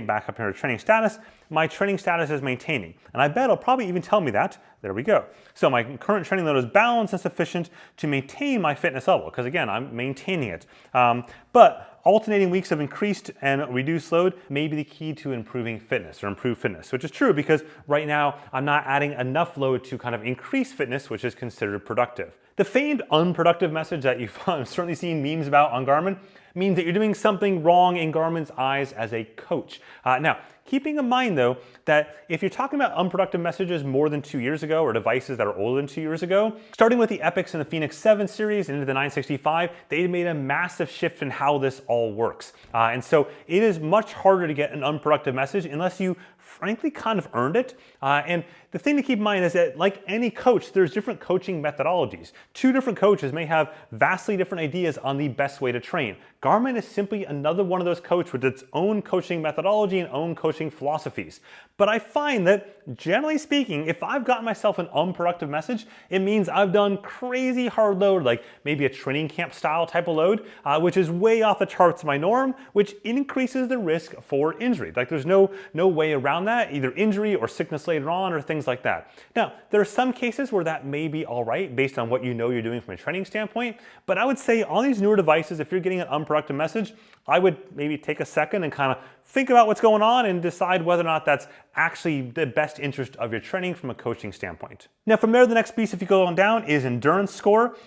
back up here to training status, my training status is maintaining. And I bet it'll probably even tell me that. There we go. So my current training load is balanced and sufficient to maintain my fitness level, because again, I'm maintaining it. But alternating weeks of increased and reduced load may be the key to improving fitness or improved fitness, which is true because right now I'm not adding enough load to kind of increase fitness, which is considered productive. The famed unproductive message that you've certainly seen memes about on Garmin means that you're doing something wrong in Garmin's eyes as a coach. Now, keeping in mind though, that if you're talking about unproductive messages more than 2 years ago or devices that are older than 2 years ago, starting with the Epics and the Fenix 7 series into the 965, they made a massive shift in how this all works. And so it is much harder to get an unproductive message unless you frankly kind of earned it. And the thing to keep in mind is that like any coach, there's different coaching methodologies. 2 different coaches may have vastly different ideas on the best way to train. Garmin is simply another one of those coaches with its own coaching methodology and own coaching philosophies. But I find that generally speaking, if I've gotten myself an unproductive message, it means I've done crazy hard load, like maybe a training camp style type of load, which is way off the charts of my norm, which increases the risk for injury. Like there's no way around that, either injury or sickness later on or things like that. Now, there are some cases where that may be all right based on what you know you're doing from a training standpoint, but I would say on these newer devices, if you're getting an unproductive message, I would maybe take a second and kind of think about what's going on and decide whether or not that's actually the best interest of your training from a coaching standpoint. Now from there, the next piece, if you go on down, is endurance score.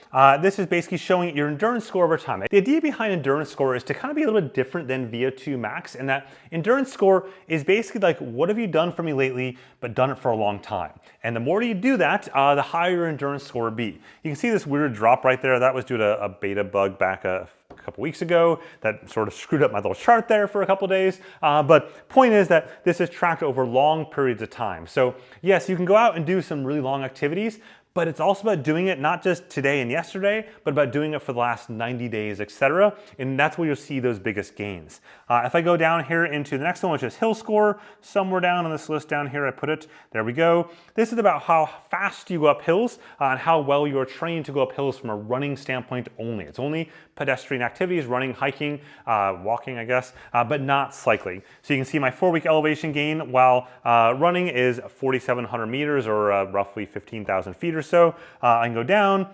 This is basically showing your endurance score over time. The idea behind endurance score is to kind of be a little bit different than VO2 max, and that endurance score is basically like, what have you done for me lately, but done it for a long time? And the more you do that, the higher your endurance score will be. You can see this weird drop right there. That was due to a beta bug back a couple weeks ago that sort of screwed up my little chart there for a couple days. But point is that this is tracked over long periods of time. So yes, you can go out and do some really long activities, but it's also about doing it not just today and yesterday, but about doing it for the last 90 days, etc. And that's where you'll see those biggest gains. If I go down here into the next one, which is hill score, somewhere down on this list down here, I put it, there we go. This is about how fast you go up hills and how well you're trained to go up hills from a running standpoint only. It's only pedestrian activities, running, hiking, walking, I guess, but not cycling. So you can see my 4-week elevation gain while running is 4,700 meters or roughly 15,000 feet or so. I can go down.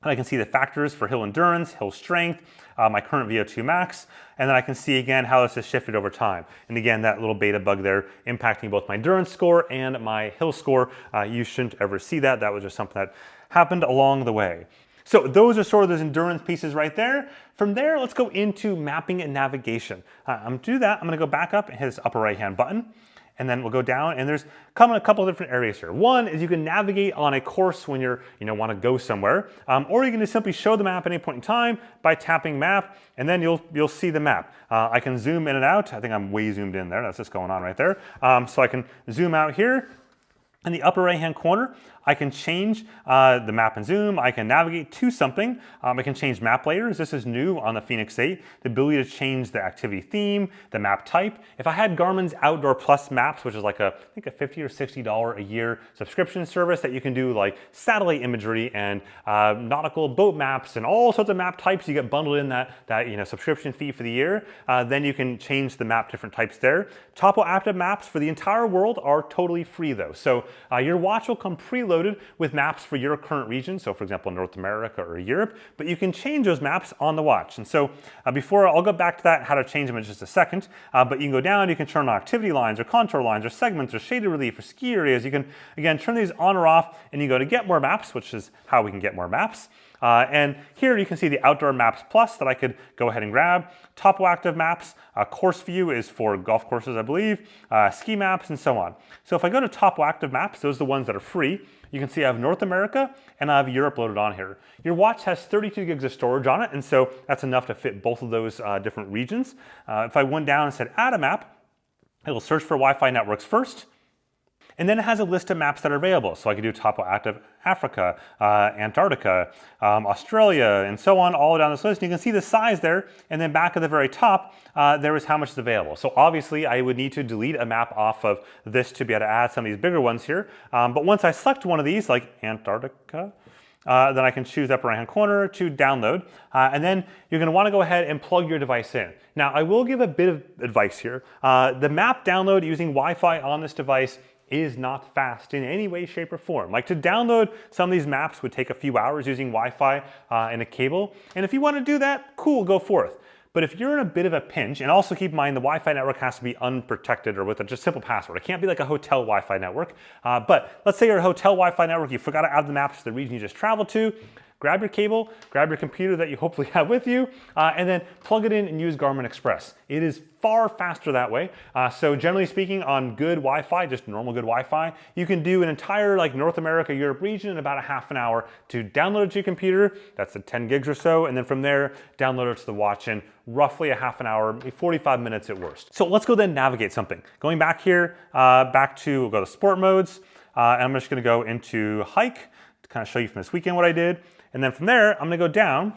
And I can see the factors for hill endurance, hill strength, my current VO2 max, and then I can see again how this has shifted over time. And again, that little beta bug there impacting both my endurance score and my hill score. You shouldn't ever see that. That was just something that happened along the way. So those are sort of those endurance pieces right there. From there, let's go into mapping and navigation. I'm to do that. I'm gonna go back up and hit this upper right-hand button. And then we'll go down, and there's a couple of different areas here. One is you can navigate on a course when you're, want to go somewhere, or you can just simply show the map at any point in time by tapping map, and then you'll see the map. I can zoom in and out. I think I'm way zoomed in there. That's what's going on right there. So I can zoom out here. In the upper right-hand corner, I can change the map and zoom. I can navigate to something. I can change map layers. This is new on the Fenix 8, the ability to change the activity theme, the map type. If I had Garmin's Outdoor Plus Maps, which is like I think a $50 or $60 a year subscription service that you can do like satellite imagery and nautical boat maps and all sorts of map types, you get bundled in that subscription fee for the year. Then you can change the map different types there. Topo active maps for the entire world are totally free though. So your watch will come preloaded with maps for your current region, so for example North America or Europe, but you can change those maps on the watch. And so before, I'll go back to that, how to change them in just a second, but you can go down, you can turn on activity lines or contour lines or segments or shaded relief or ski areas. You can, again, turn these on or off, and you go to get more maps, which is how we can get more maps. And here you can see the Outdoor Maps Plus that I could go ahead and grab. Topo active maps, course view is for golf courses, I believe, ski maps, and so on. So if I go to Topo active maps, those are the ones that are free. You can see I have North America and I have Europe loaded on here. Your watch has 32 gigs of storage on it, and so that's enough to fit both of those different regions. If I went down and said add a map, it'll search for Wi-Fi networks first. And then it has a list of maps that are available. So I can do Topo active Africa, Antarctica, Australia, and so on, all down this list. And you can see the size there, and then back at the very top, there is how much is available. So obviously I would need to delete a map off of this to be able to add some of these bigger ones here. But once I select one of these, like Antarctica, then I can choose upper right hand corner to download. And then you're gonna wanna go ahead and plug your device in. Now I will give a bit of advice here. The map download using Wi-Fi on this device is not fast in any way, shape, or form. Like to download some of these maps would take a few hours using Wi-Fi and a cable. And if you want to do that, cool, go forth. But if you're in a bit of a pinch, and also keep in mind the Wi-Fi network has to be unprotected or with a just simple password. It can't be like a hotel Wi-Fi network. But let's say you're a hotel Wi-Fi network, you forgot to add the maps to the region you just traveled to. Grab your cable, grab your computer that you hopefully have with you, and then plug it in and use Garmin Express. It is far faster that way. So generally speaking, on good Wi-Fi, just normal good Wi-Fi, you can do an entire like North America, Europe region in about a half an hour to download it to your computer. That's the 10 gigs or so. And then from there, download it to the watch in roughly a half an hour, 45 minutes at worst. So let's go then navigate something. Going back here, we'll go to sport modes. And I'm just gonna go into hike to kind of show you from this weekend what I did. And then from there, I'm gonna go down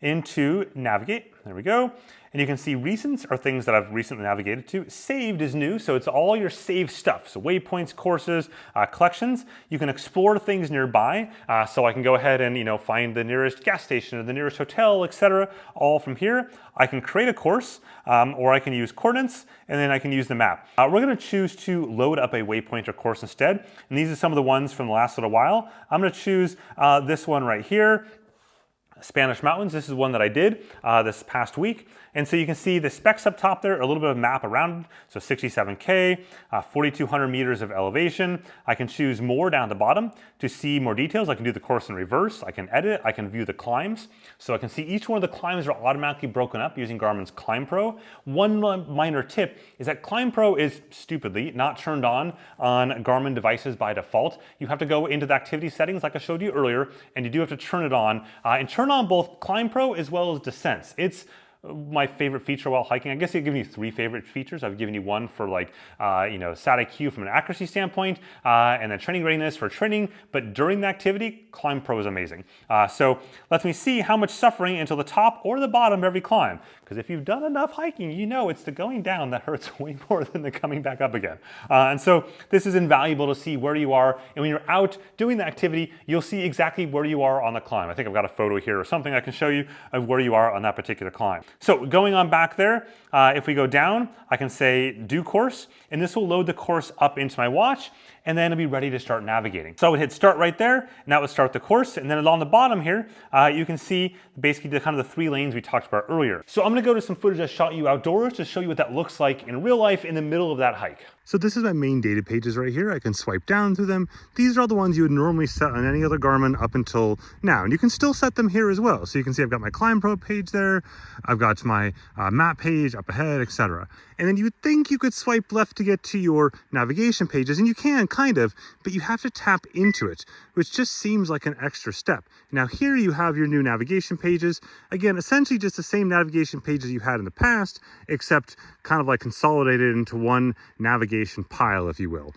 into navigate. There we go. And you can see recents are things that I've recently navigated to. Saved is new, so it's all your saved stuff. So waypoints, courses, collections. You can explore things nearby. So I can go ahead and find the nearest gas station or the nearest hotel, etc. all from here. I can create a course, or I can use coordinates, and then I can use the map. We're gonna choose to load up a waypoint or course instead. And these are some of the ones from the last little while. I'm gonna choose this one right here. Spanish Mountains. This is one that I did this past week. And so you can see the specs up top there, a little bit of map around, so 67K, 4,200 meters of elevation. I can choose more down at the bottom to see more details. I can do the course in reverse, I can edit, I can view the climbs. So I can see each one of the climbs are automatically broken up using Garmin's Climb Pro. One minor tip is that Climb Pro is stupidly not turned on Garmin devices by default. You have to go into the activity settings like I showed you earlier, and you do have to turn it on and turn on both Climb Pro as well as Descents. It's my favorite feature while hiking. I guess I've given you 3 favorite features. I've given you one for like, sat IQ from an accuracy standpoint, and then training readiness for training. But during the activity, Climb Pro is amazing. So lets me see how much suffering until the top or the bottom of every climb. Because if you've done enough hiking, you know it's the going down that hurts way more than the coming back up again. And so this is invaluable to see where you are. And when you're out doing the activity, you'll see exactly where you are on the climb. I think I've got a photo here or something I can show you of where you are on that particular climb. So going on back there, if we go down, I can say do course, and this will load the course up into my watch. and then it'll be ready to start navigating. So I would hit start right there, and that would start the course. And then along the bottom here, you can see basically the kind of the 3 lanes we talked about earlier. So I'm gonna go to some footage I shot you outdoors to show you what that looks like in real life in the middle of that hike. So this is my main data pages right here. I can swipe down through them. These are all the ones you would normally set on any other Garmin up until now. And you can still set them here as well. So you can see I've got my Climb Pro page there. I've got my map page up ahead, etc. And then you would think you could swipe left to get to your navigation pages, and you can kind of, but you have to tap into it, which just seems like an extra step. Now here you have your new navigation pages. Again, essentially just the same navigation pages you had in the past, except kind of like consolidated into one navigation pile, if you will.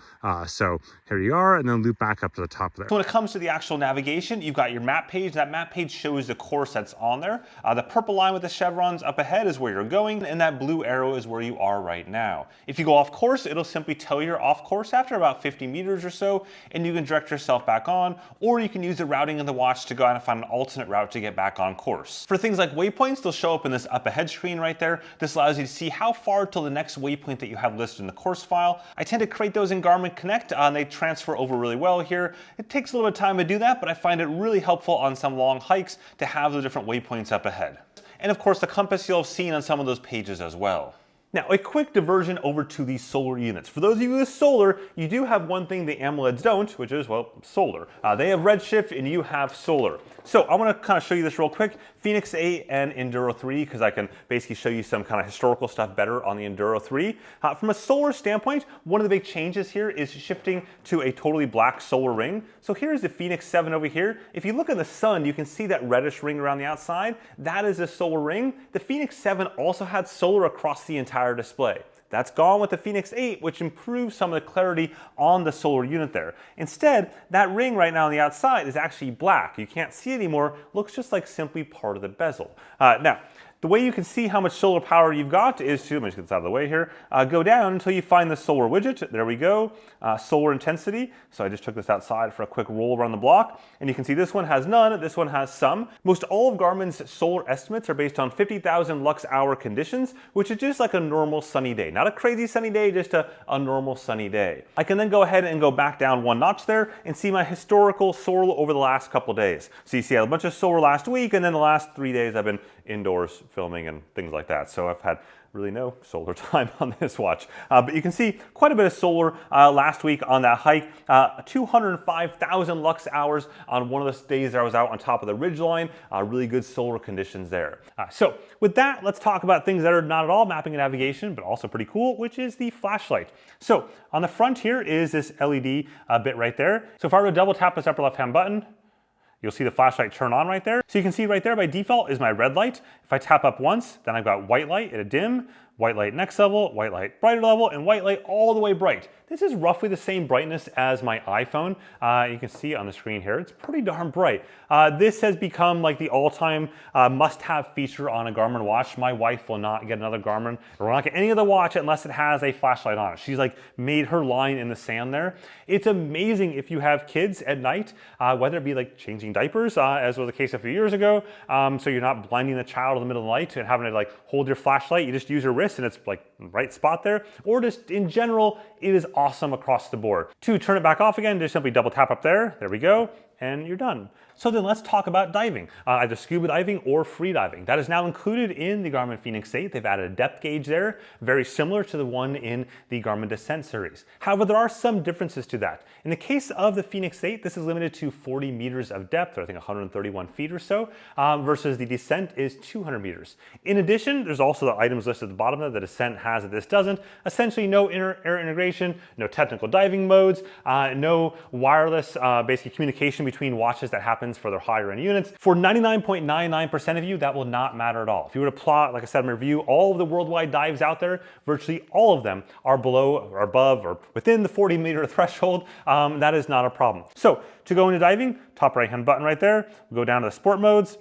So here you are, and then loop back up to the top there. So when it comes to the actual navigation, you've got your map page. That map page shows the course that's on there. The purple line with the chevrons up ahead is where you're going, and that blue arrow is where you are right now. If you go off course, it'll simply tell you're off course after about 50 meters or so, and you can direct yourself back on, or you can use the routing in the watch to go out and find an alternate route to get back on course. For things like waypoints, they'll show up in this up ahead screen right there. This allows you to see how far till the next waypoint that you have listed in the course file. I tend to create those in Garmin Connect, and they transfer over really well here. It takes a little bit of time to do that, but I find it really helpful on some long hikes to have the different waypoints up ahead. And of course, the compass you'll have seen on some of those pages as well. Now, a quick diversion over to the solar units. For those of you with solar, you do have one thing the AMOLEDs don't, which is, well, solar. They have RedShift and you have solar. So I want to kind of show you this real quick. Fenix 8 and Enduro 3, because I can basically show you some kind of historical stuff better on the Enduro 3. From a solar standpoint, one of the big changes here is shifting to a totally black solar ring. So here's the Fenix 7 over here. If you look in the sun, you can see that reddish ring around the outside. That is a solar ring. The Fenix 7 also had solar across the entire display. That's gone with the Fenix 8, which improves some of the clarity on the solar unit there. Instead, that ring right now on the outside is actually black. You can't see it anymore. Looks just like simply part of the bezel. Now, the way you can see how much solar power you've got is to, let me just get this out of the way here, go down until you find the solar widget. There we go, solar intensity. So I just took this outside for a quick roll around the block. And you can see this one has none, this one has some. Most all of Garmin's solar estimates are based on 50,000 lux hour conditions, which is just like a normal sunny day. Not a crazy sunny day, just a normal sunny day. I can then go ahead and go back down one notch there and see my historical solar over the last couple days. So you see I had a bunch of solar last week, and then the last 3 days I've been indoors filming and things like that. So I've had really no solar time on this watch. But you can see quite a bit of solar last week on that hike. 205,000 lux hours on one of those days that I was out on top of the ridgeline. Really good solar conditions there. So with that, let's talk about things that are not at all mapping and navigation, but also pretty cool, which is the flashlight. So on the front here is this LED bit right there. So if I were to double tap this upper left-hand button, you'll see the flashlight turn on right there. So you can see right there by default is my red light. If I tap up once, then I've got white light at a dim, white light next level, white light brighter level, and white light all the way bright. This is roughly the same brightness as my iPhone. You can see on the screen here, it's pretty darn bright. This has become like the all-time must-have feature on a Garmin watch. My wife will not get another Garmin or will not get any other watch unless it has a flashlight on it. She's like made her line in the sand there. It's amazing if you have kids at night, whether it be like changing diapers, as was the case a few years ago, so you're not blinding the child in the middle of the night and having to like hold your flashlight. You just use your wrist and it's like right spot there. Or just in general, it is awesome across the board. To turn it back off again, just simply double tap up there. There we go. And you're done. So then let's talk about diving, either scuba diving or free diving. That is now included in the Garmin Fenix 8. They've added a depth gauge there, very similar to the one in the Garmin Descent series. However, there are some differences to that. In the case of the Fenix 8, this is limited to 40 meters of depth, or I think 131 feet or so, versus the Descent is 200 meters. In addition, there's also the items listed at the bottom there. The Descent has that this doesn't. Essentially no air integration, no technical diving modes, no wireless basic communication between watches that happens for their higher end units. For 99.99% of you, that will not matter at all. If you were to plot, like I said in my review, all of the worldwide dives out there, virtually all of them are below or above or within the 40 meter threshold. That is not a problem. So to go into diving, top right hand button right there, we'll go down to the sport modes.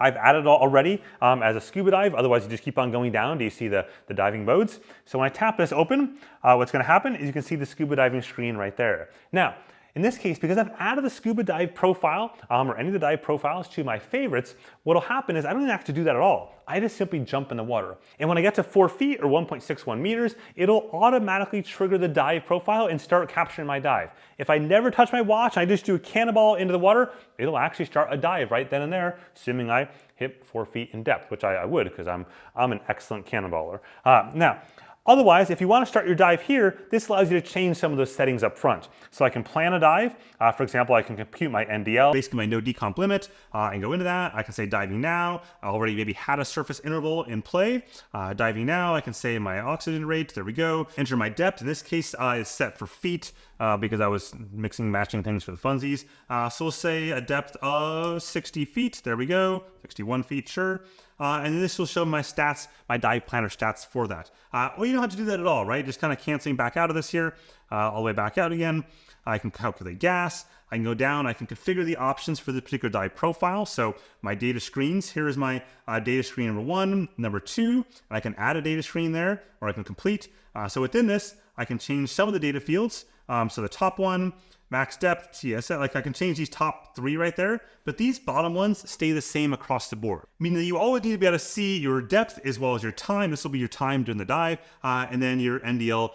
I've added it already as a scuba dive, otherwise you just keep on going down. Do you see the diving modes? So when I tap this open, what's gonna happen is you can see the scuba diving screen right there. Now, In this case, because I've added the Scuba dive profile or any of the dive profiles to my favorites, what'll happen is I don't even have to do that at all. I just simply jump in the water. And when I get to 4 feet or 1.61 meters, it'll automatically trigger the dive profile and start capturing my dive. If I never touch my watch, I just do a cannonball into the water, it'll actually start a dive right then and there, assuming I hit 4 feet in depth, which I would because I'm an excellent cannonballer. Now, otherwise, if you want to start your dive here, this allows you to change some of those settings up front. So I can plan a dive. For example, I can compute my NDL, basically my no decomp limit, and go into that. I can say diving now. I already maybe had a surface interval in play. Diving now, I can say my oxygen rate. There we go. Enter my depth. In this case, is set for feet because I was matching things for the funsies. So we'll say a depth of 60 feet. There we go. 61 feet, sure. And this will show my stats, my dive planner stats for that. Well, you don't have to do that at all, right? Just kind of canceling back out of this here, all the way back out again. I can calculate gas. I can go down. I can configure the options for the particular dive profile. So my data screens, here is my data screen number 1, number 2. And I can add a data screen there, or I can complete. So within this, I can change some of the data fields. So the top one, max depth, TSL, like I can change these top 3 right there, but these bottom ones stay the same across the board. Meaning that you always need to be able to see your depth as well as your time. This will be your time during the dive, and then your NDL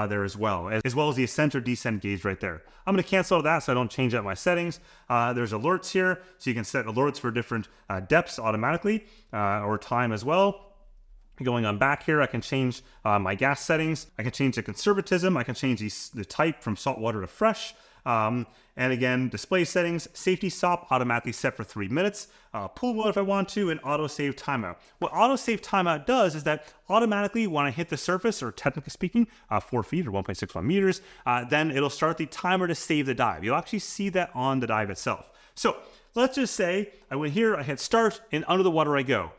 there as well as the ascent or descent gauge right there. I'm gonna cancel all that so I don't change out my settings. There's alerts here, so you can set alerts for different depths automatically, or time as well. Going on back here, I can change my gas settings. I can change the conservatism. I can change the type from saltwater to fresh. And again, display settings, safety stop, automatically set for 3 minutes, pool mode if I want to, and auto save timeout. What auto save timeout does is that automatically when I hit the surface, or technically speaking, 4 feet or 1.61 meters, then it'll start the timer to save the dive. You'll actually see that on the dive itself. So let's just say I went here, I hit start, and under the water I go.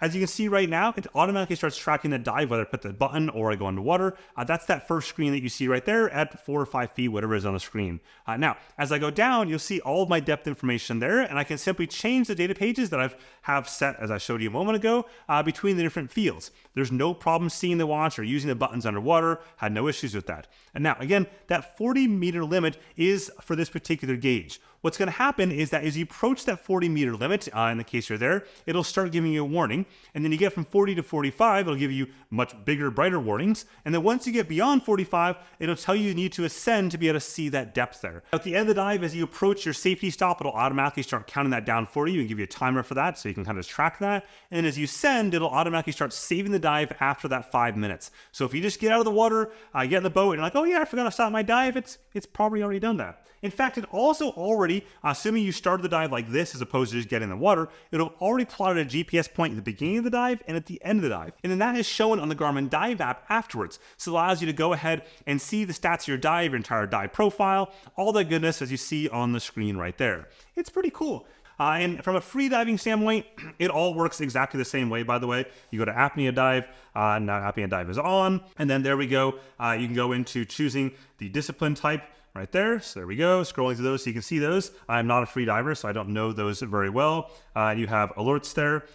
As you can see right now, it automatically starts tracking the dive, whether I put the button or I go underwater. That's that first screen that you see right there at 4 or 5 feet, whatever is on the screen. Now, as I go down, you'll see all of my depth information there, and I can simply change the data pages that I have set, as I showed you a moment ago, between the different fields. There's no problem seeing the watch or using the buttons underwater, had no issues with that. And now, again, that 40-meter limit is for this particular gauge. What's going to happen is that as you approach that 40-meter limit, in the case you're there, it'll start giving you a warning. And then you get from 40 to 45, it'll give you much bigger, brighter warnings. And then once you get beyond 45, it'll tell you need to ascend to be able to see that depth there. At the end of the dive, as you approach your safety stop, it'll automatically start counting that down for you and give you a timer for that, so you can kind of track that. And then as you ascend, it'll automatically start saving the dive after that 5 minutes. So if you just get out of the water, get in the boat, and you're like, oh yeah, I forgot to stop my dive, it's probably already done that. In fact, it also already, assuming you started the dive like this as opposed to just getting in the water, it'll already plotted a GPS point at the beginning of the dive and at the end of the dive. And then that is shown on the Garmin Dive app afterwards. So it allows you to go ahead and see the stats of your dive, your entire dive profile, all that goodness as you see on the screen right there. It's pretty cool. And from a free diving standpoint, it all works exactly the same way, by the way. You go to apnea dive, now apnea dive is on, and then there we go. You can go into choosing the discipline type right there. So there we go, scrolling through those so you can see those. I'm not a free diver, so I don't know those very well. You have alerts there.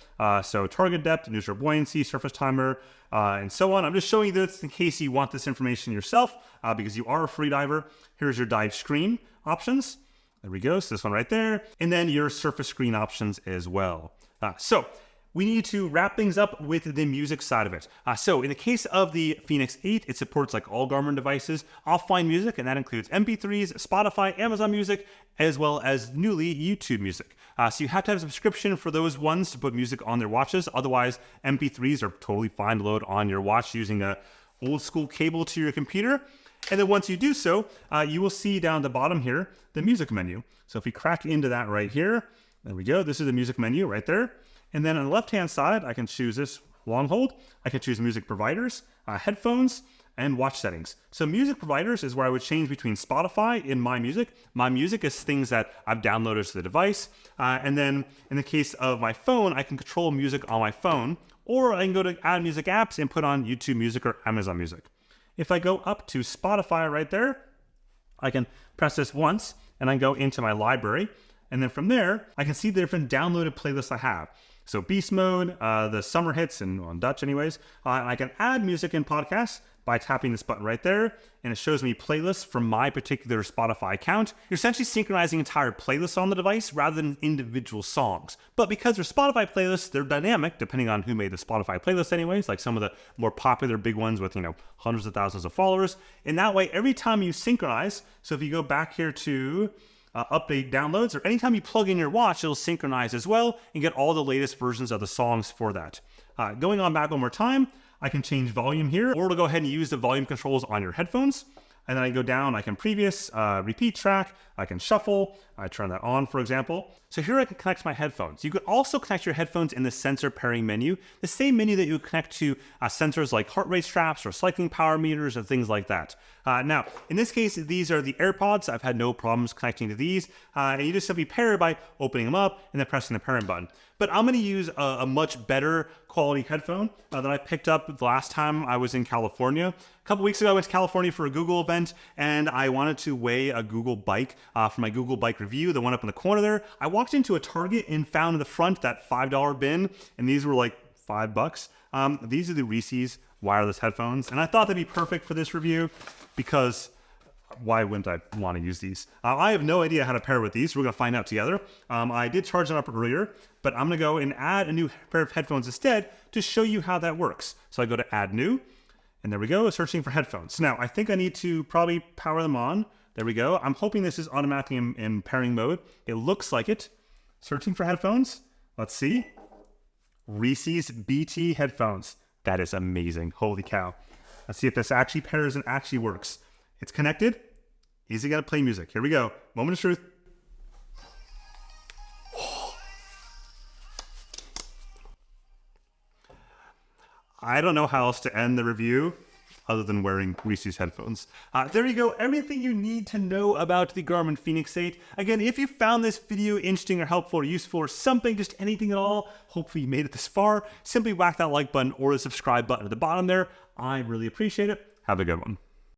So target depth, neutral buoyancy, surface timer, and so on. I'm just showing you this in case you want this information yourself, because you are a free diver. Here's your dive screen options. There we go, so this one right there. And then your surface screen options as well. So we need to wrap things up with the music side of it. So in the case of the Fenix 8, it supports, like all Garmin devices, offline music, and that includes MP3s, Spotify, Amazon Music, as well as newly YouTube Music. So you have to have a subscription for those ones to put music on their watches. Otherwise, MP3s are totally fine to load on your watch using a old school cable to your computer. And then once you do so, you will see down at the bottom here, the music menu. So if we crack into that right here, there we go. This is the music menu right there. And then on the left-hand side, I can choose this long hold. I can choose music providers, headphones, and watch settings. So music providers is where I would change between Spotify and My Music. My Music is things that I've downloaded to the device. And then in the case of my phone, I can control music on my phone, or I can go to Add Music Apps and put on YouTube Music or Amazon Music. If I go up to Spotify right there, I can press this once and I go into my library. And then from there, I can see the different downloaded playlists I have. So Beast Mode, the summer hits, and on Dutch anyways. I can add music and podcasts by tapping this button right there, and it shows me playlists from my particular Spotify account. You're essentially synchronizing entire playlists on the device rather than individual songs. But because they're Spotify playlists, they're dynamic depending on who made the Spotify playlist anyways, like some of the more popular big ones with, hundreds of thousands of followers. And that way, every time you synchronize, so if you go back here to update downloads, or anytime you plug in your watch, it'll synchronize as well and get all the latest versions of the songs for that. Going on back one more time, I can change volume here, or it'll go ahead and use the volume controls on your headphones. And then I go down, I can previous, repeat track, I can shuffle, I turn that on, for example. So here I can connect my headphones. You could also connect your headphones in the sensor pairing menu, the same menu that you would connect to sensors like heart rate straps or cycling power meters or things like that. Now, in this case, these are the AirPods. I've had no problems connecting to these. And you just simply pair by opening them up and then pressing the pairing button. But I'm gonna use a much better quality headphone that I picked up the last time I was in California. A couple weeks ago, I went to California for a Google event, and I wanted to weigh a Google bike for my Google bike review, the one up in the corner there. I walked into a Target and found in the front that $5 bin, and these were like $5. These are the Reese's wireless headphones, and I thought they'd be perfect for this review because why wouldn't I want to use these? I have no idea how to pair with these. We're going to find out together. I did charge them up earlier, but I'm going to go and add a new pair of headphones instead to show you how that works. So I go to add new, and there we go, searching for headphones. Now, I think I need to probably power them on. There we go. I'm hoping this is automatically in pairing mode. It looks like it. Searching for headphones. Let's see. Reese's BT headphones. That is amazing. Holy cow. Let's see if this actually pairs and actually works. It's connected. Is it going to play music? Here we go. Moment of truth. I don't know how else to end the review other than wearing Reese's headphones. There you go, everything you need to know about the Garmin Fenix 8. Again, if you found this video interesting or helpful or useful or something, just anything at all, hopefully you made it this far, simply whack that like button or the subscribe button at the bottom there. I really appreciate it. Have a good one.